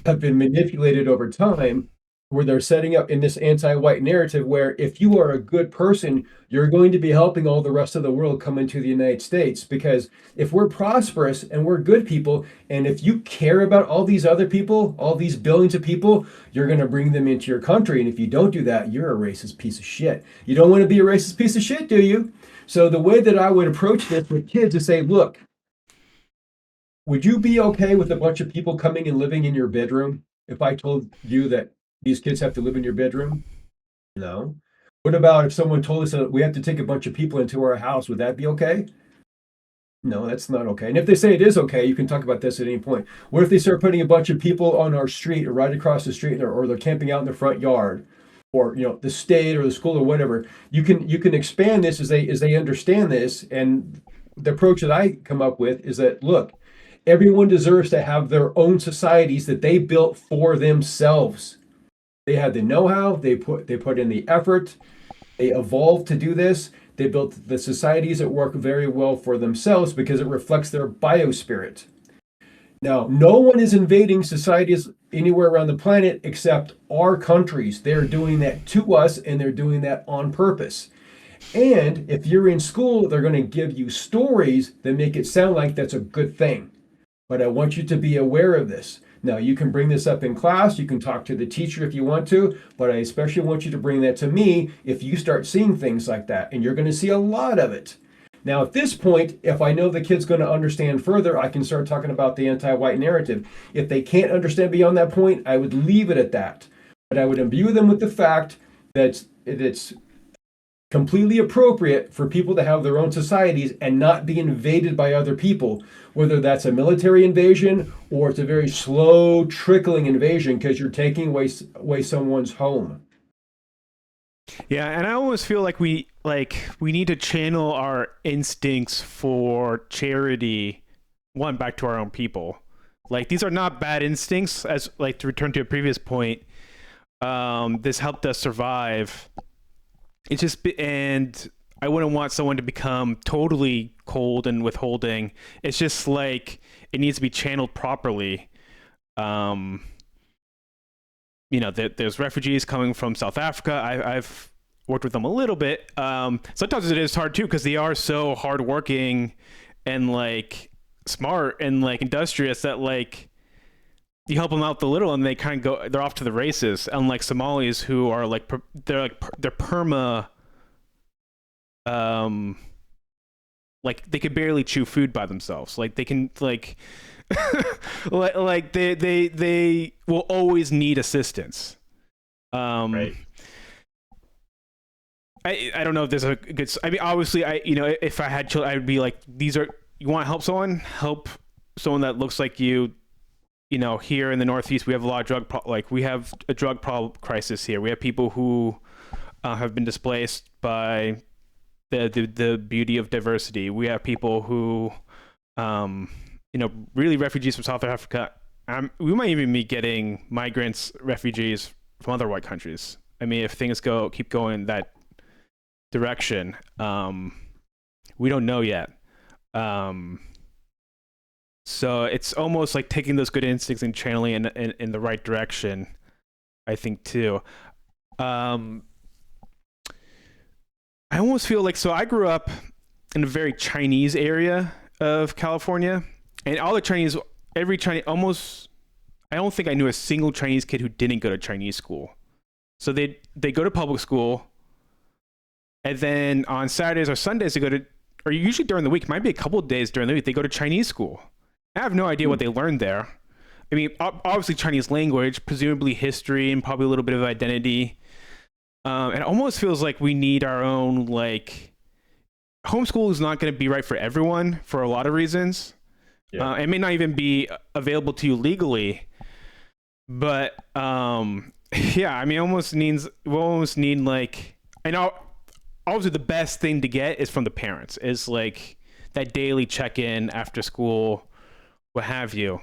have been manipulated over time where they're setting up in this anti-white narrative where if you are a good person, you're going to be helping all the rest of the world come into the United States. Because if we're prosperous and we're good people, and if you care about all these other people, all these billions of people, you're going to bring them into your country. And if you don't do that, you're a racist piece of shit. You don't want to be a racist piece of shit, do you? So the way that I would approach this with kids is say, look, would you be okay with a bunch of people coming and living in your bedroom if I told you that these kids have to live in your bedroom? No. What about if someone told us that we have to take a bunch of people into our house? Would that be okay? No, that's not okay. And if they say it is okay, you can talk about this at any point. What if they start putting a bunch of people on our street or right across the street, or they're camping out in the front yard, or the state or the school or whatever? You can expand this as they understand this. And the approach that I come up with is that, look, everyone deserves to have their own societies that they built for themselves. They had the know-how, they put in the effort, they evolved to do this. They built the societies that work very well for themselves because it reflects their biospirit. Now, no one is invading societies anywhere around the planet except our countries. They're doing that to us, and they're doing that on purpose. And if you're in school, they're going to give you stories that make it sound like that's a good thing. But I want you to be aware of this. Now, you can bring this up in class. You can talk to the teacher if you want to, but I especially want you to bring that to me if you start seeing things like that, and you're going to see a lot of it. Now, at this point, if I know the kid's going to understand further, I can start talking about the anti-white narrative. If they can't understand beyond that point, I would leave it at that. But I would imbue them with the fact that it's completely appropriate for people to have their own societies and not be invaded by other people, whether that's a military invasion or it's a very slow trickling invasion because you're taking away someone's home. Yeah, and I always feel like we need to channel our instincts for charity one back to our own people. Like these are not bad instincts, as like to return to a previous point. This helped us survive. And I wouldn't want someone to become totally cold and withholding. It's just like it needs to be channeled properly. Um, there's refugees coming from South Africa. I've worked with them a little bit. Sometimes it is hard too because they are so hardworking and like smart and like industrious that like you help them out the little and they kind of they're off to the races. Unlike Somalis who are like they're perma like they could barely chew food by themselves. Like they can like like they will always need assistance. Right. I don't know if there's a good. I mean, obviously, if I had children, I would be like, these are you want to help someone, help someone that looks like you. Here in the Northeast, we have a lot of we have a drug problem crisis here. We have people who have been displaced by the beauty of diversity. We have people who, really refugees from South Africa. We might even be getting migrants, refugees from other white countries. I mean, if things keep going that direction, we don't know yet. So it's almost like taking those good instincts and channeling in the right direction, I think too. I almost feel like, so I grew up in a very Chinese area of California, and all the Chinese, almost, I don't think I knew a single Chinese kid who didn't go to Chinese school. So they go to public school, and then on Saturdays or Sundays they go to, or usually during the week, might be a couple of days during the week, they go to Chinese school. I have no idea what they learned there. I mean, obviously Chinese language, presumably history, and probably a little bit of identity. And it almost feels like we need our own, like, homeschool is not going to be right for everyone for a lot of reasons. Yeah. It may not even be available to you legally. But, yeah, I mean, we'll almost need, like, I know, obviously the best thing to get is from the parents, is, like, that daily check-in after school, what have you.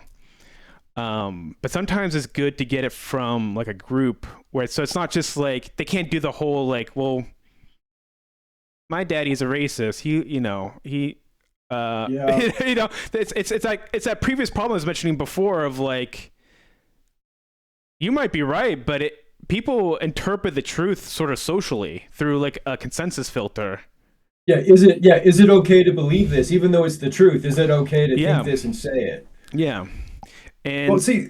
But sometimes it's good to get it from like a group where so it's not just like they can't do the whole like, well, my daddy's a racist. Yeah. It's like it's that previous problem I was mentioning before of like you might be right, but people interpret the truth sort of socially through like a consensus filter. Is it okay to believe this even though it's the truth? Is it okay to think this and say it? Yeah. And well, see,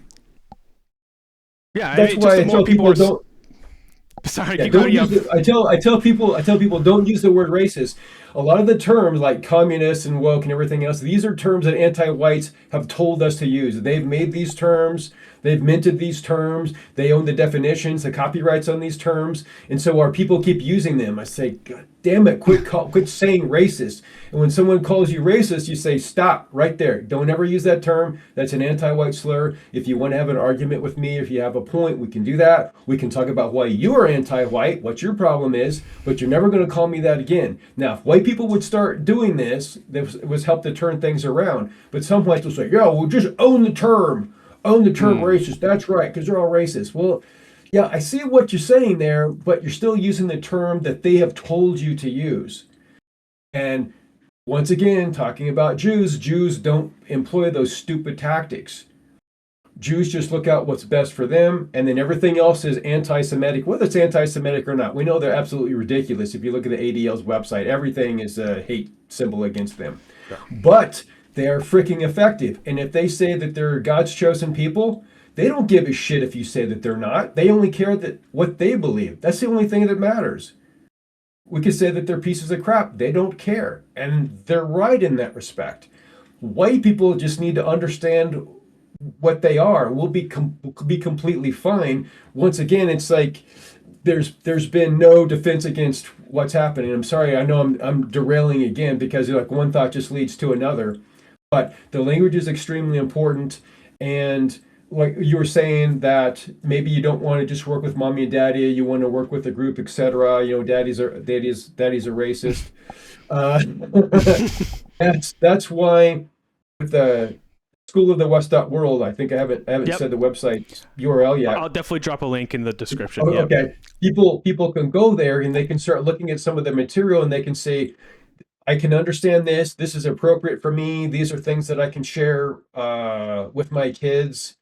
yeah, that's why I tell people don't. Sorry, Yeah, don't use I tell people don't use the word racist. A lot of the terms like communist and woke and everything else, these are terms that anti-whites have told us to use. They've made these terms, they've minted these terms, they own the definitions, the copyrights on these terms, and so our people keep using them. I say, God damn it, quit saying racist. And when someone calls you racist, you say, stop right there. Don't ever use that term. That's an anti-white slur. If you want to have an argument with me, if you have a point, we can do that. We can talk about why you are anti-white, what your problem is, but you're never going to call me that again. Now, if white people would start doing this, it was help to turn things around. But some whites will say, yeah, we'll just own the term racist. That's right, because they're all racist. Well, yeah, I see what you're saying there, but you're still using the term that they have told you to use. And once again, talking about Jews don't employ those stupid tactics. Jews just look out what's best for them, and then everything else is anti-Semitic, whether it's anti-Semitic or not. We know they're absolutely ridiculous. If you look at the ADL's website, everything is a hate symbol against them. Yeah. But they are freaking effective. And if they say that they're God's chosen people, they don't give a shit if you say that they're not. They only care that what they believe. That's the only thing that matters. We could say that they're pieces of crap. They don't care. And they're right in that respect. White people just need to understand what they are. We'll be completely fine. Once again, it's like there's been no defense against what's happening. I'm sorry, I know I'm derailing again because like one thought just leads to another, but the language is extremely important. And like you were saying that maybe you don't want to just work with mommy and daddy, you want to work with a group, etc. You know, daddy's a racist. Uh, that's why with the School of the West World, I think I haven't Yep. said the website URL yet. I'll definitely drop a link in the description. Oh, Yep. okay. People can go there and they can start looking at some of the material and they can say, I can understand this. This is appropriate for me. These are things that I can share with my kids.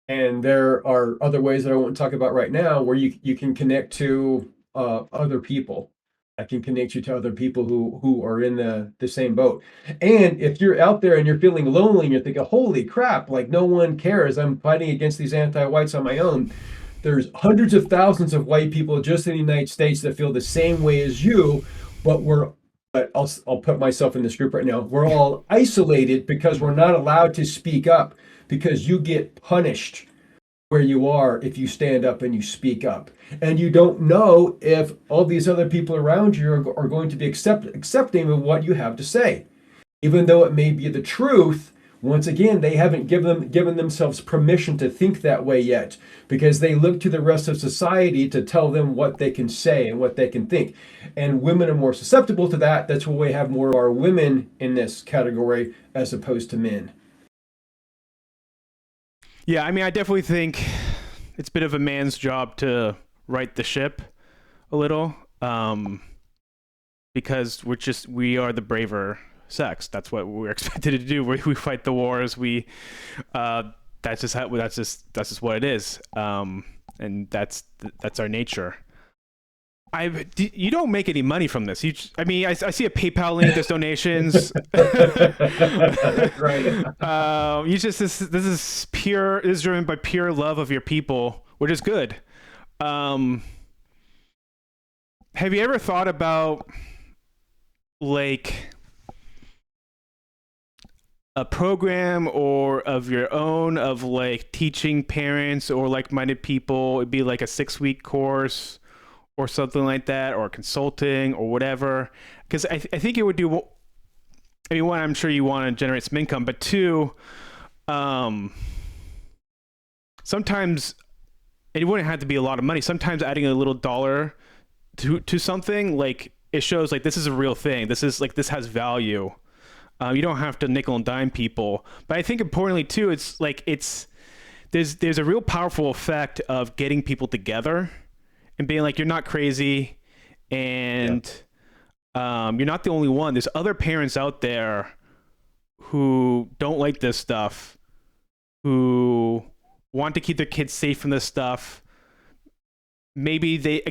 And there are other ways that I won't talk about right now where you can connect to other people. I can connect you to other people who are in the same boat. And if you're out there and you're feeling lonely and you're thinking, holy crap, like no one cares, I'm fighting against these anti-whites on my own. There's hundreds of thousands of white people just in the United States that feel the same way as you, but I'll put myself in this group right now. We're all isolated because we're not allowed to speak up because you get punished where you are if you stand up and you speak up. And you don't know if all these other people around you are going to be accepting of what you have to say. Even though it may be the truth, once again, they haven't given themselves permission to think that way yet because they look to the rest of society to tell them what they can say and what they can think. And women are more susceptible to that. That's why we have more of our women in this category as opposed to men. Yeah, I mean, I definitely think it's a bit of a man's job to right the ship a little, because we are the braver sex. That's what we're expected to do. We fight the wars. That's just what it is, and that's our nature. You don't make any money from this. I mean, I see a PayPal link. There's donations. Right. You just this is pure. This is driven by pure love of your people, which is good. Have you ever thought about like a program or of your own of like teaching parents or like-minded people? It'd be like a 6-week course or something like that, or consulting or whatever, because I think it would do. I mean, one, I'm sure you want to generate some income, but two, sometimes it wouldn't have to be a lot of money. Sometimes adding a little dollar to something, like it shows like this is a real thing. This has value. You don't have to nickel and dime people. But I think importantly too, there's a real powerful effect of getting people together and being like, you're not crazy, and you're not the only one. There's other parents out there who don't like this stuff, who want to keep their kids safe from this stuff. Maybe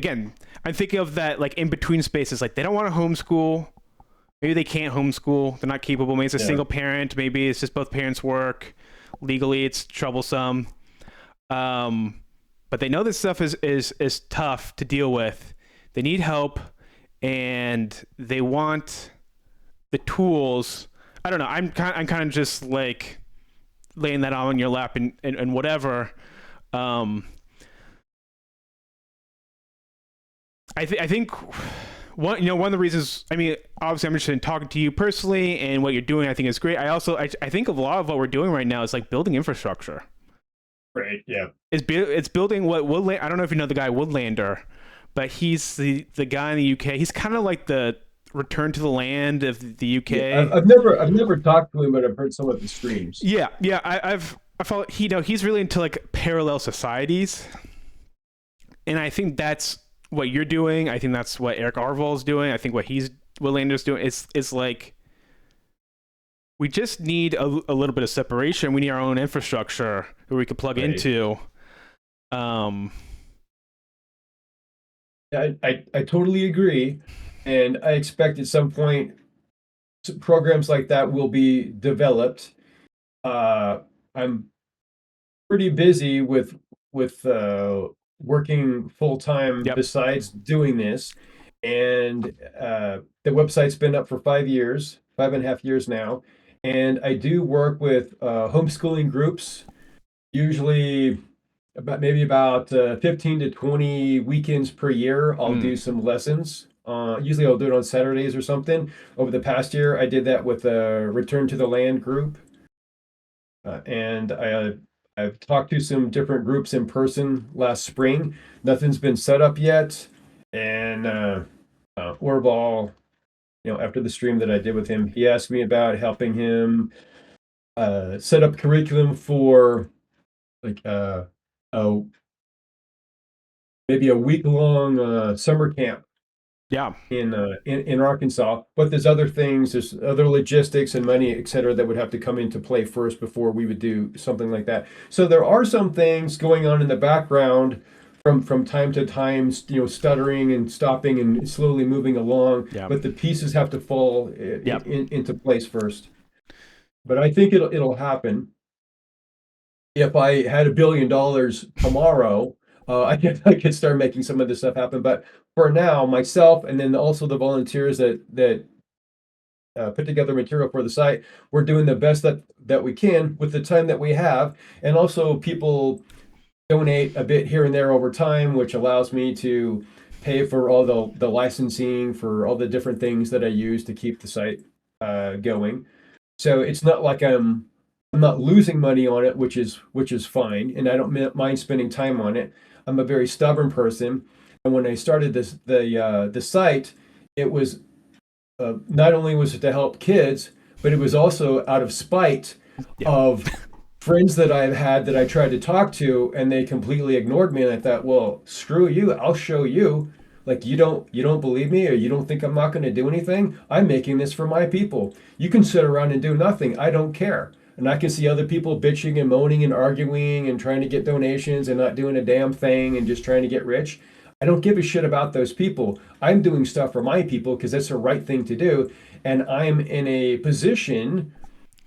I'm thinking of that like in between spaces, like they don't want to homeschool. Maybe they can't homeschool. They're not capable. Maybe it's a single parent. Maybe it's just both parents work. Legally, it's troublesome. But they know this stuff is tough to deal with. They need help, and they want the tools. I don't know. I'm kind of just like laying that on your lap and whatever. I think one of the reasons. I mean, obviously, I'm interested in talking to you personally, and what you're doing, I think is great. I think a lot of what we're doing right now is like building infrastructure. Right. Yeah. It's building what Woodland. I don't know if you know the guy Woodlander, but he's the guy in the UK. He's kind of like the return to the land of the UK. Yeah, I've never talked to him, but I've heard some of the streams. Yeah. I follow. He's really into like parallel societies, and I think that's what you're doing. I think that's what Eric Arvold is doing. I think what Woodlander's doing is like, we just need a little bit of separation. We need our own infrastructure that we could plug into. I totally agree, and I expect at some point programs like that will be developed. I'm pretty busy with working full time besides doing this, and the website's been up for 5 years, 5.5 years now, and I do work with homeschooling groups, usually about 15 to 20 weekends per year. I'll do some lessons. Usually I'll do it on Saturdays or something. Over the past year, I did that with a Return to the Land group. And I've talked to some different groups in person last spring. Nothing's been set up yet. And Orval, after the stream that I did with him, he asked me about helping him set up curriculum for like a maybe a week long summer camp Yeah. in Arkansas. But there's other things, there's other logistics and money, et cetera, that would have to come into play first before we would do something like that. So there are some things going on in the background from time to time, stuttering and stopping and slowly moving along. Yeah. But the pieces have to fall Yep. into place first. But I think it'll happen. If I had $1 billion tomorrow, I could start making some of this stuff happen. But for now, myself and then also the volunteers that put together material for the site, we're doing the best that we can with the time that we have, and also people donate a bit here and there over time, which allows me to pay for all the licensing for all the different things that I use to keep the site going. So it's not like I'm not losing money on it, which is fine, and I don't mind spending time on it. I'm a very stubborn person, and when I started the site, it was not only was it to help kids, but it was also out of spite of friends that I've had that I tried to talk to, and they completely ignored me. And I thought, well, screw you, I'll show you. Like you don't believe me, or you don't think I'm not going to do anything? I'm making this for my people. You can sit around and do nothing. I don't care. And I can see other people bitching and moaning and arguing and trying to get donations and not doing a damn thing and just trying to get rich. I don't give a shit about those people. I'm doing stuff for my people because that's the right thing to do. And I'm in a position,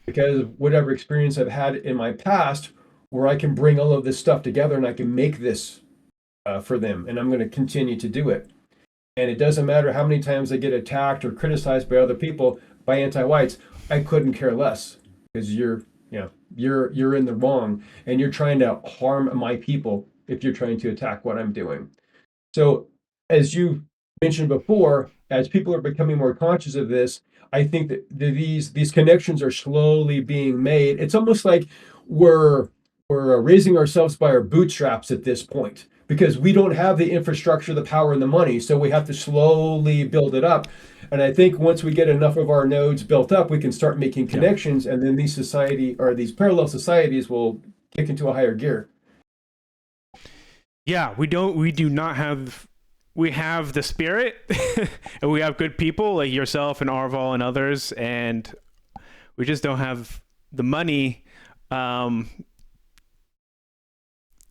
because of whatever experience I've had in my past, where I can bring all of this stuff together and I can make this for them. And I'm going to continue to do it. And it doesn't matter how many times I get attacked or criticized by other people, by anti-whites. I couldn't care less, because you're in the wrong, and you're trying to harm my people if you're trying to attack what I'm doing. So, as you mentioned before, as people are becoming more conscious of this, I think that these connections are slowly being made. It's almost like we're raising ourselves by our bootstraps at this point, because we don't have the infrastructure, the power, and the money. So we have to slowly build it up. And I think once we get enough of our nodes built up, we can start making connections, and then these parallel societies will kick into a higher gear. Yeah, we do not have, we have the spirit and we have good people like yourself and Arval and others, and we just don't have the money.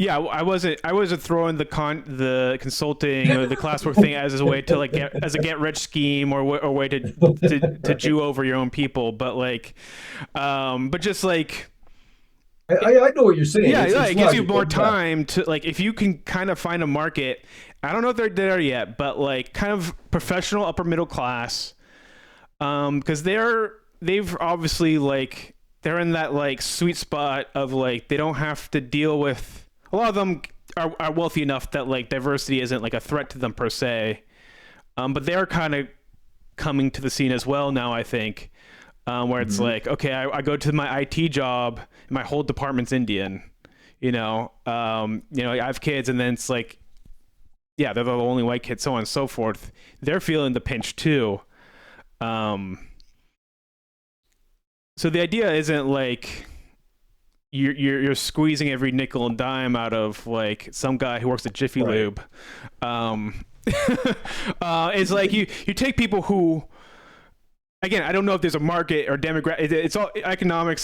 Yeah, I wasn't throwing the consulting or the classwork thing as a way to like get rich scheme or way to Jew over your own people, but just like I know what you're saying. yeah, It's it gives you logical, more time to like, if you can kind of find a market. I don't know if they're there yet, but like kind of professional upper middle class, because they've obviously like they're in that like sweet spot of like they don't have to deal with. A lot of them are wealthy enough that like diversity isn't like a threat to them per se, but they're kind of coming to the scene as well now, I think, where it's like, okay, I go to my IT job and my whole department's Indian, I have kids, and then it's like, yeah, they're the only white kids, so on and so forth. They're feeling the pinch too. So the idea isn't like you're squeezing every nickel and dime out of like some guy who works at Jiffy Lube. It's like you take people who, again, I don't know if there's a market or demographic. It's all economics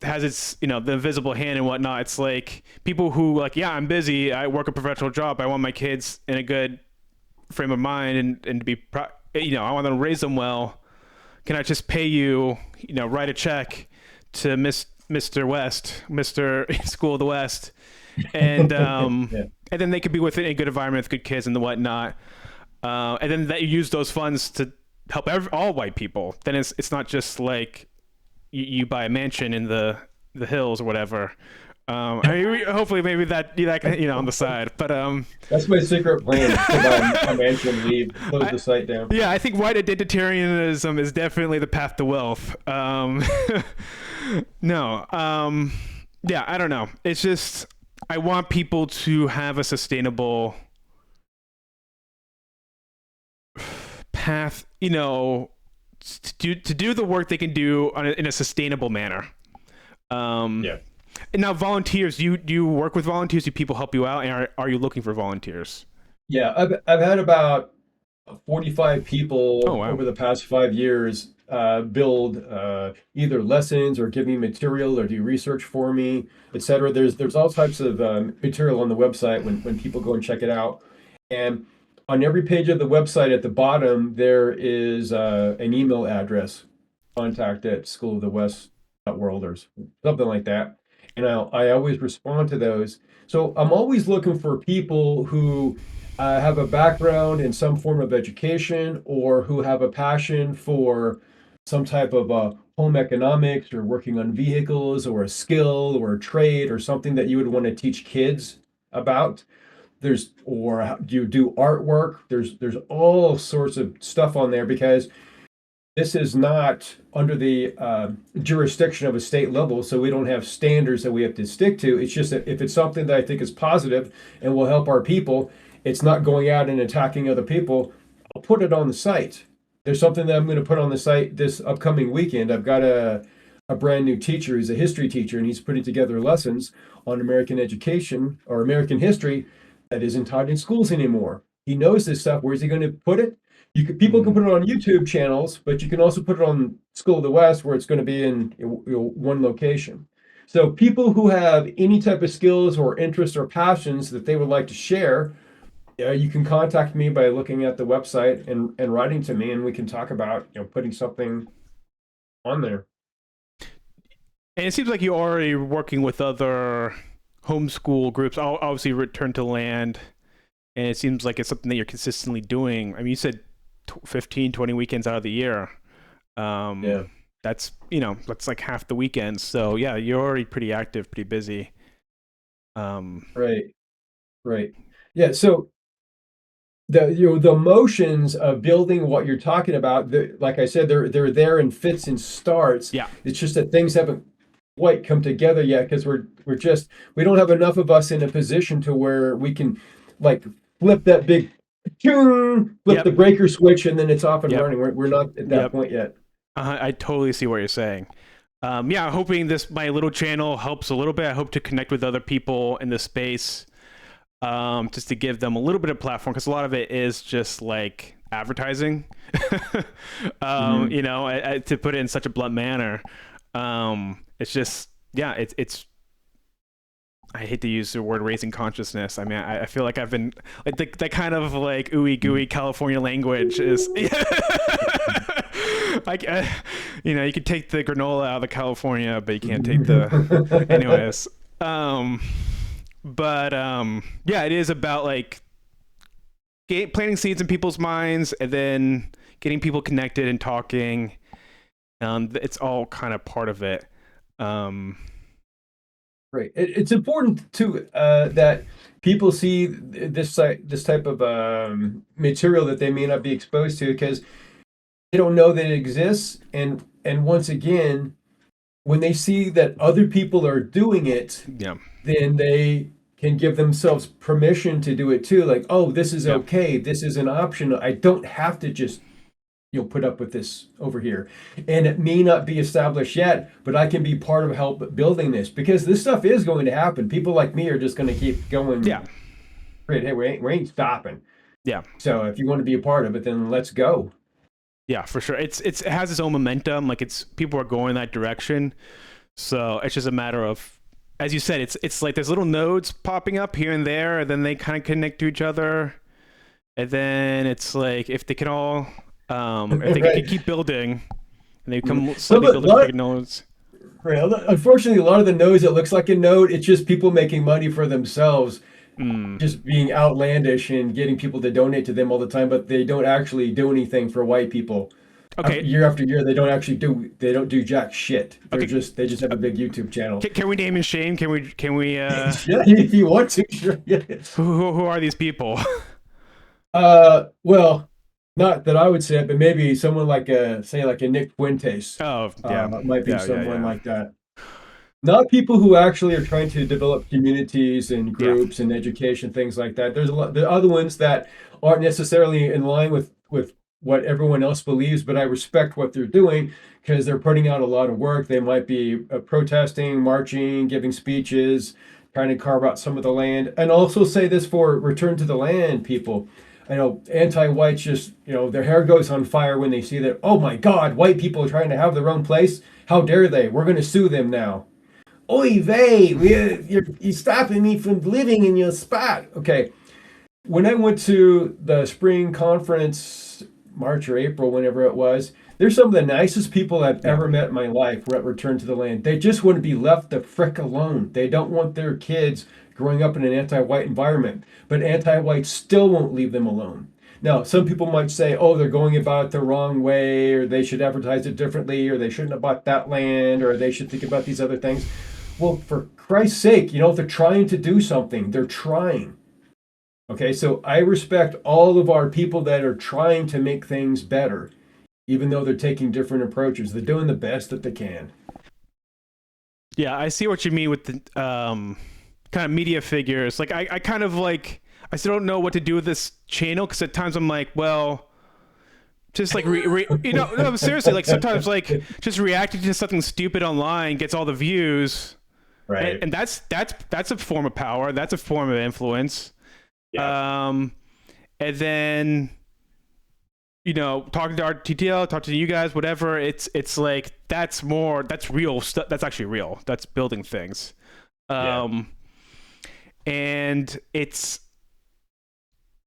has its the invisible hand and whatnot. It's like people who like, yeah, I'm busy, I work a professional job, I want my kids in a good frame of mind and to be I want to raise them well. Can I just pay you, write a check to Mr. West, Mr. School of the West, and and then they could be within a good environment with good kids and the whatnot, and then that you use those funds to help all white people. Then it's not just like you buy a mansion in the hills or whatever. I mean, hopefully maybe that can, on the side, but That's my secret plan, is to buy a mansion, leave, close I, the site down. yeah, I think white identitarianism is definitely the path to wealth. No, yeah, I don't know. It's just I want people to have a sustainable path, to do the work they can do in a sustainable manner. Yeah. And now volunteers, do you work with volunteers? Do people help you out? And are you looking for volunteers? Yeah, I've had about 45 Oh, people wow. over the past 5 years build either lessons or give me material or do research for me, etc. There's all types of material on the website when people go and check it out. And on every page of the website at the bottom, there is an email address, contact at School of the West world or something like that. And I always respond to those. So I'm always looking for people who have a background in some form of education or who have a passion for some type of home economics or working on vehicles or a skill or a trade or something that you would want to teach kids about. Do you do artwork? There's all sorts of stuff on there because this is not under the jurisdiction of a state level, so we don't have standards that we have to stick to. It's just that if it's something that I think is positive and will help our people, it's not going out and attacking other people. I'll put it on the site. There's something that I'm going to put on the site this upcoming weekend. I've got a brand new teacher who's a history teacher, and he's putting together lessons on American education or American history that isn't taught in schools anymore. He knows this stuff. Where's he going to put it? People can Mm. put it on YouTube channels, but you can also put it on School of the West, where it's going to be in one location. So people who have any type of skills or interests or passions that they would like to share, you can contact me by looking at the website and writing to me, and we can talk about putting something on there. And it seems like you're already working with other homeschool groups. Obviously, Return to Land, and it seems like it's something that you're consistently doing. I mean, you said 15, 20 weekends out of the year. Yeah. That's like half the weekends. So yeah, you're already pretty active, pretty busy. Right. Right. Yeah. So the motions of building what you're talking about, like I said, they're there in fits and starts. Yeah. It's just that things haven't quite come together yet because we don't have enough of us in a position to where we can like flip that big flip the Yep. breaker switch and then it's off and Yep. running. We're not at that Yep. point yet. I totally see what you're saying. Yeah, hoping my little channel helps a little bit. I hope to connect with other people in the space, just to give them a little bit of platform because a lot of it is just like advertising. Mhm. To put it in such a blunt manner. It's just it's I hate to use the word raising consciousness. I mean, I feel like I've been like that kind of like ooey gooey California language is. Like, you can take the granola out of the California, but you can't take the. Anyways, yeah, it is about like planting seeds in people's minds and then getting people connected and talking. It's all kind of part of it. Right. It's important too that people see this type of material that they may not be exposed to because they don't know that it exists. And once again, when they see that other people are doing it, Yeah. then they can give themselves permission to do it too. Like, oh, this is Yeah. okay. This is an option. I don't have to just put up with this over here. And it may not be established yet, but I can be part of help building this because this stuff is going to happen. People like me are just going to keep going. Yeah. Great. Hey, we ain't stopping. Yeah. So if you want to be a part of it, then let's go. Yeah, for sure. It has its own momentum. Like people are going that direction. So it's just a matter of, as you said, it's like there's little nodes popping up here and there, and then they kind of connect to each other. And then it's like if they can all, if they Right. can keep building, and they become Some slightly a building lot, big nodes. right. Unfortunately, a lot of the nodes it looks like a node. It's just people making money for themselves, Mm. just being outlandish and getting people to donate to them all the time, but they don't actually do anything for white people. Okay. Year after year, they don't do jack shit. Okay. They just have a big YouTube channel. Can we name and shame? Can we Yeah, if you want to, sure. Yeah. who are these people? Well, not that I would say it, but maybe someone like say like a Nick Fuentes, Oh, yeah. might be Yeah, yeah, someone yeah. like that. Not people who actually are trying to develop communities and Yeah. groups and education, things like that. There's a lot, there are other ones that aren't necessarily in line with what everyone else believes, but I respect what they're doing because they're putting out a lot of work. They might be protesting, marching, giving speeches, trying to carve out some of the land. And also say this for return to the land people. I know anti-whites just, their hair goes on fire when they see that, oh my God, white people are trying to have their own place. How dare they? We're going to sue them now. Oy vey, you're stopping me from living in your spot. Okay. When I went to the spring conference, March or April, whenever it was, they're some of the nicest people I've Yeah. ever met in my life were at Return to the Land. They just want to be left the frick alone. They don't want their kids growing up in an anti white environment, but anti whites still won't leave them alone. Now, some people might say, oh, they're going about it the wrong way, or they should advertise it differently, or they shouldn't have bought that land, or they should think about these other things. Well, for Christ's sake, if they're trying to do something, they're trying. Okay, so I respect all of our people that are trying to make things better, even though they're taking different approaches. They're doing the best that they can. Yeah, I see what you mean with the kind of media figures. Like I kind of like I still don't know what to do with this channel because at times I'm like, well, just like no, seriously, like sometimes like just reacting to something stupid online gets all the views, Right. and that's a form of power. That's a form of influence. Yeah. And then talking to our TTL, talk to you guys, whatever. It's like that's real stuff. That's actually real. That's building things. Yeah. And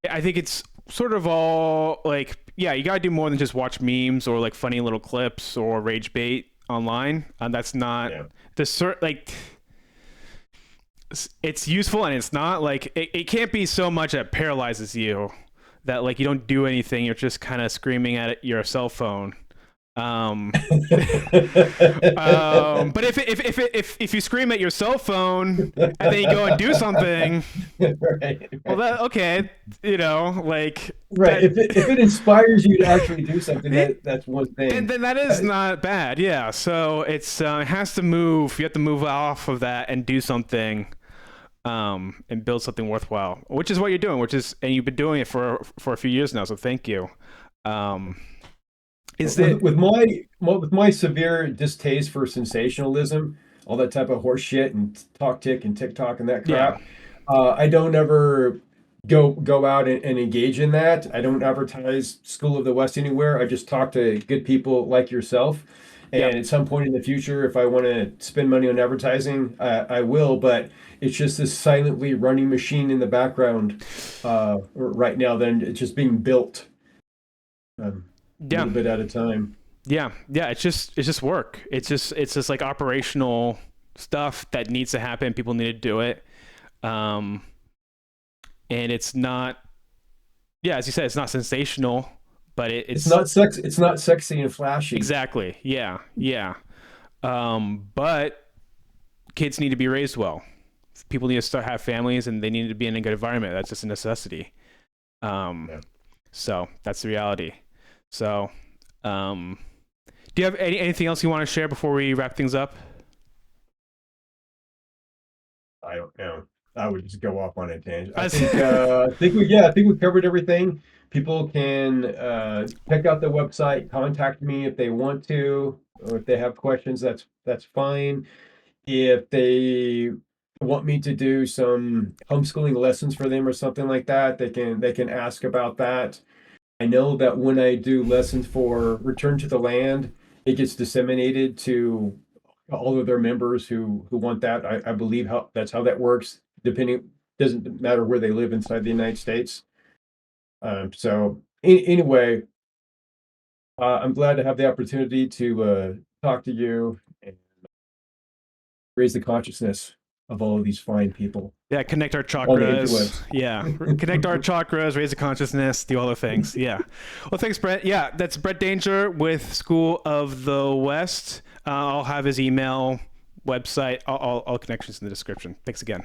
I think it's sort of all like, yeah, you gotta do more than just watch memes or like funny little clips or rage bait online. That's not Yeah. the sort like. It's useful and it's not like it can't be so much that paralyzes you that like you don't do anything, you're just kind of screaming at your cell phone. But if you scream at your cell phone and then you go and do something, Right. well, that okay, like Right. that. If it inspires you to actually do something, that's one then, thing. then that is not bad, yeah. So it has to move. You have to move off of that and do something, and build something worthwhile, which is what you're doing. And you've been doing it for a few years now. So thank you. Is that With my severe distaste for sensationalism, all that type of horse shit and talk tick and TikTok and that yeah, crap, I don't ever go out and engage in that. I don't advertise School of the West anywhere. I just talk to good people like yourself. yeah. And at some point in the future, if I want to spend money on advertising, I will. But it's just this silently running machine in the background right now. Then it's just being built. A Yeah, little bit at a time. yeah. It's just work. It's just like operational stuff that needs to happen. People need to do it. And it's not, yeah, as you said, it's not sensational, but It's it's not sex. It's not sexy and flashy. exactly, yeah, yeah. But kids need to be raised well. People need to start have families, and they need to be in a good environment. That's just a necessity. Yeah. So that's the reality. So, do you have anything else you want to share before we wrap things up? I don't know. I would just go off on a tangent. I I think we covered everything. People can check out the website, contact me if they want to, or if they have questions. That's fine. If they want me to do some homeschooling lessons for them or something like that, they can ask about that. I know that when I do lessons for Return to the Land, it gets disseminated to all of their members who want that. I believe that's how that works. Depending, doesn't matter where they live inside the United States. Anyway, I'm glad to have the opportunity to talk to you and raise the consciousness. of all of these fine people. Yeah, connect our All the chakras. interwebs. Yeah, connect our chakras, raise the consciousness, do all the things. Yeah. Well, thanks, Brent. Yeah, that's Brant Danger with School of the West. I'll have his email, website, all connections in the description. Thanks again.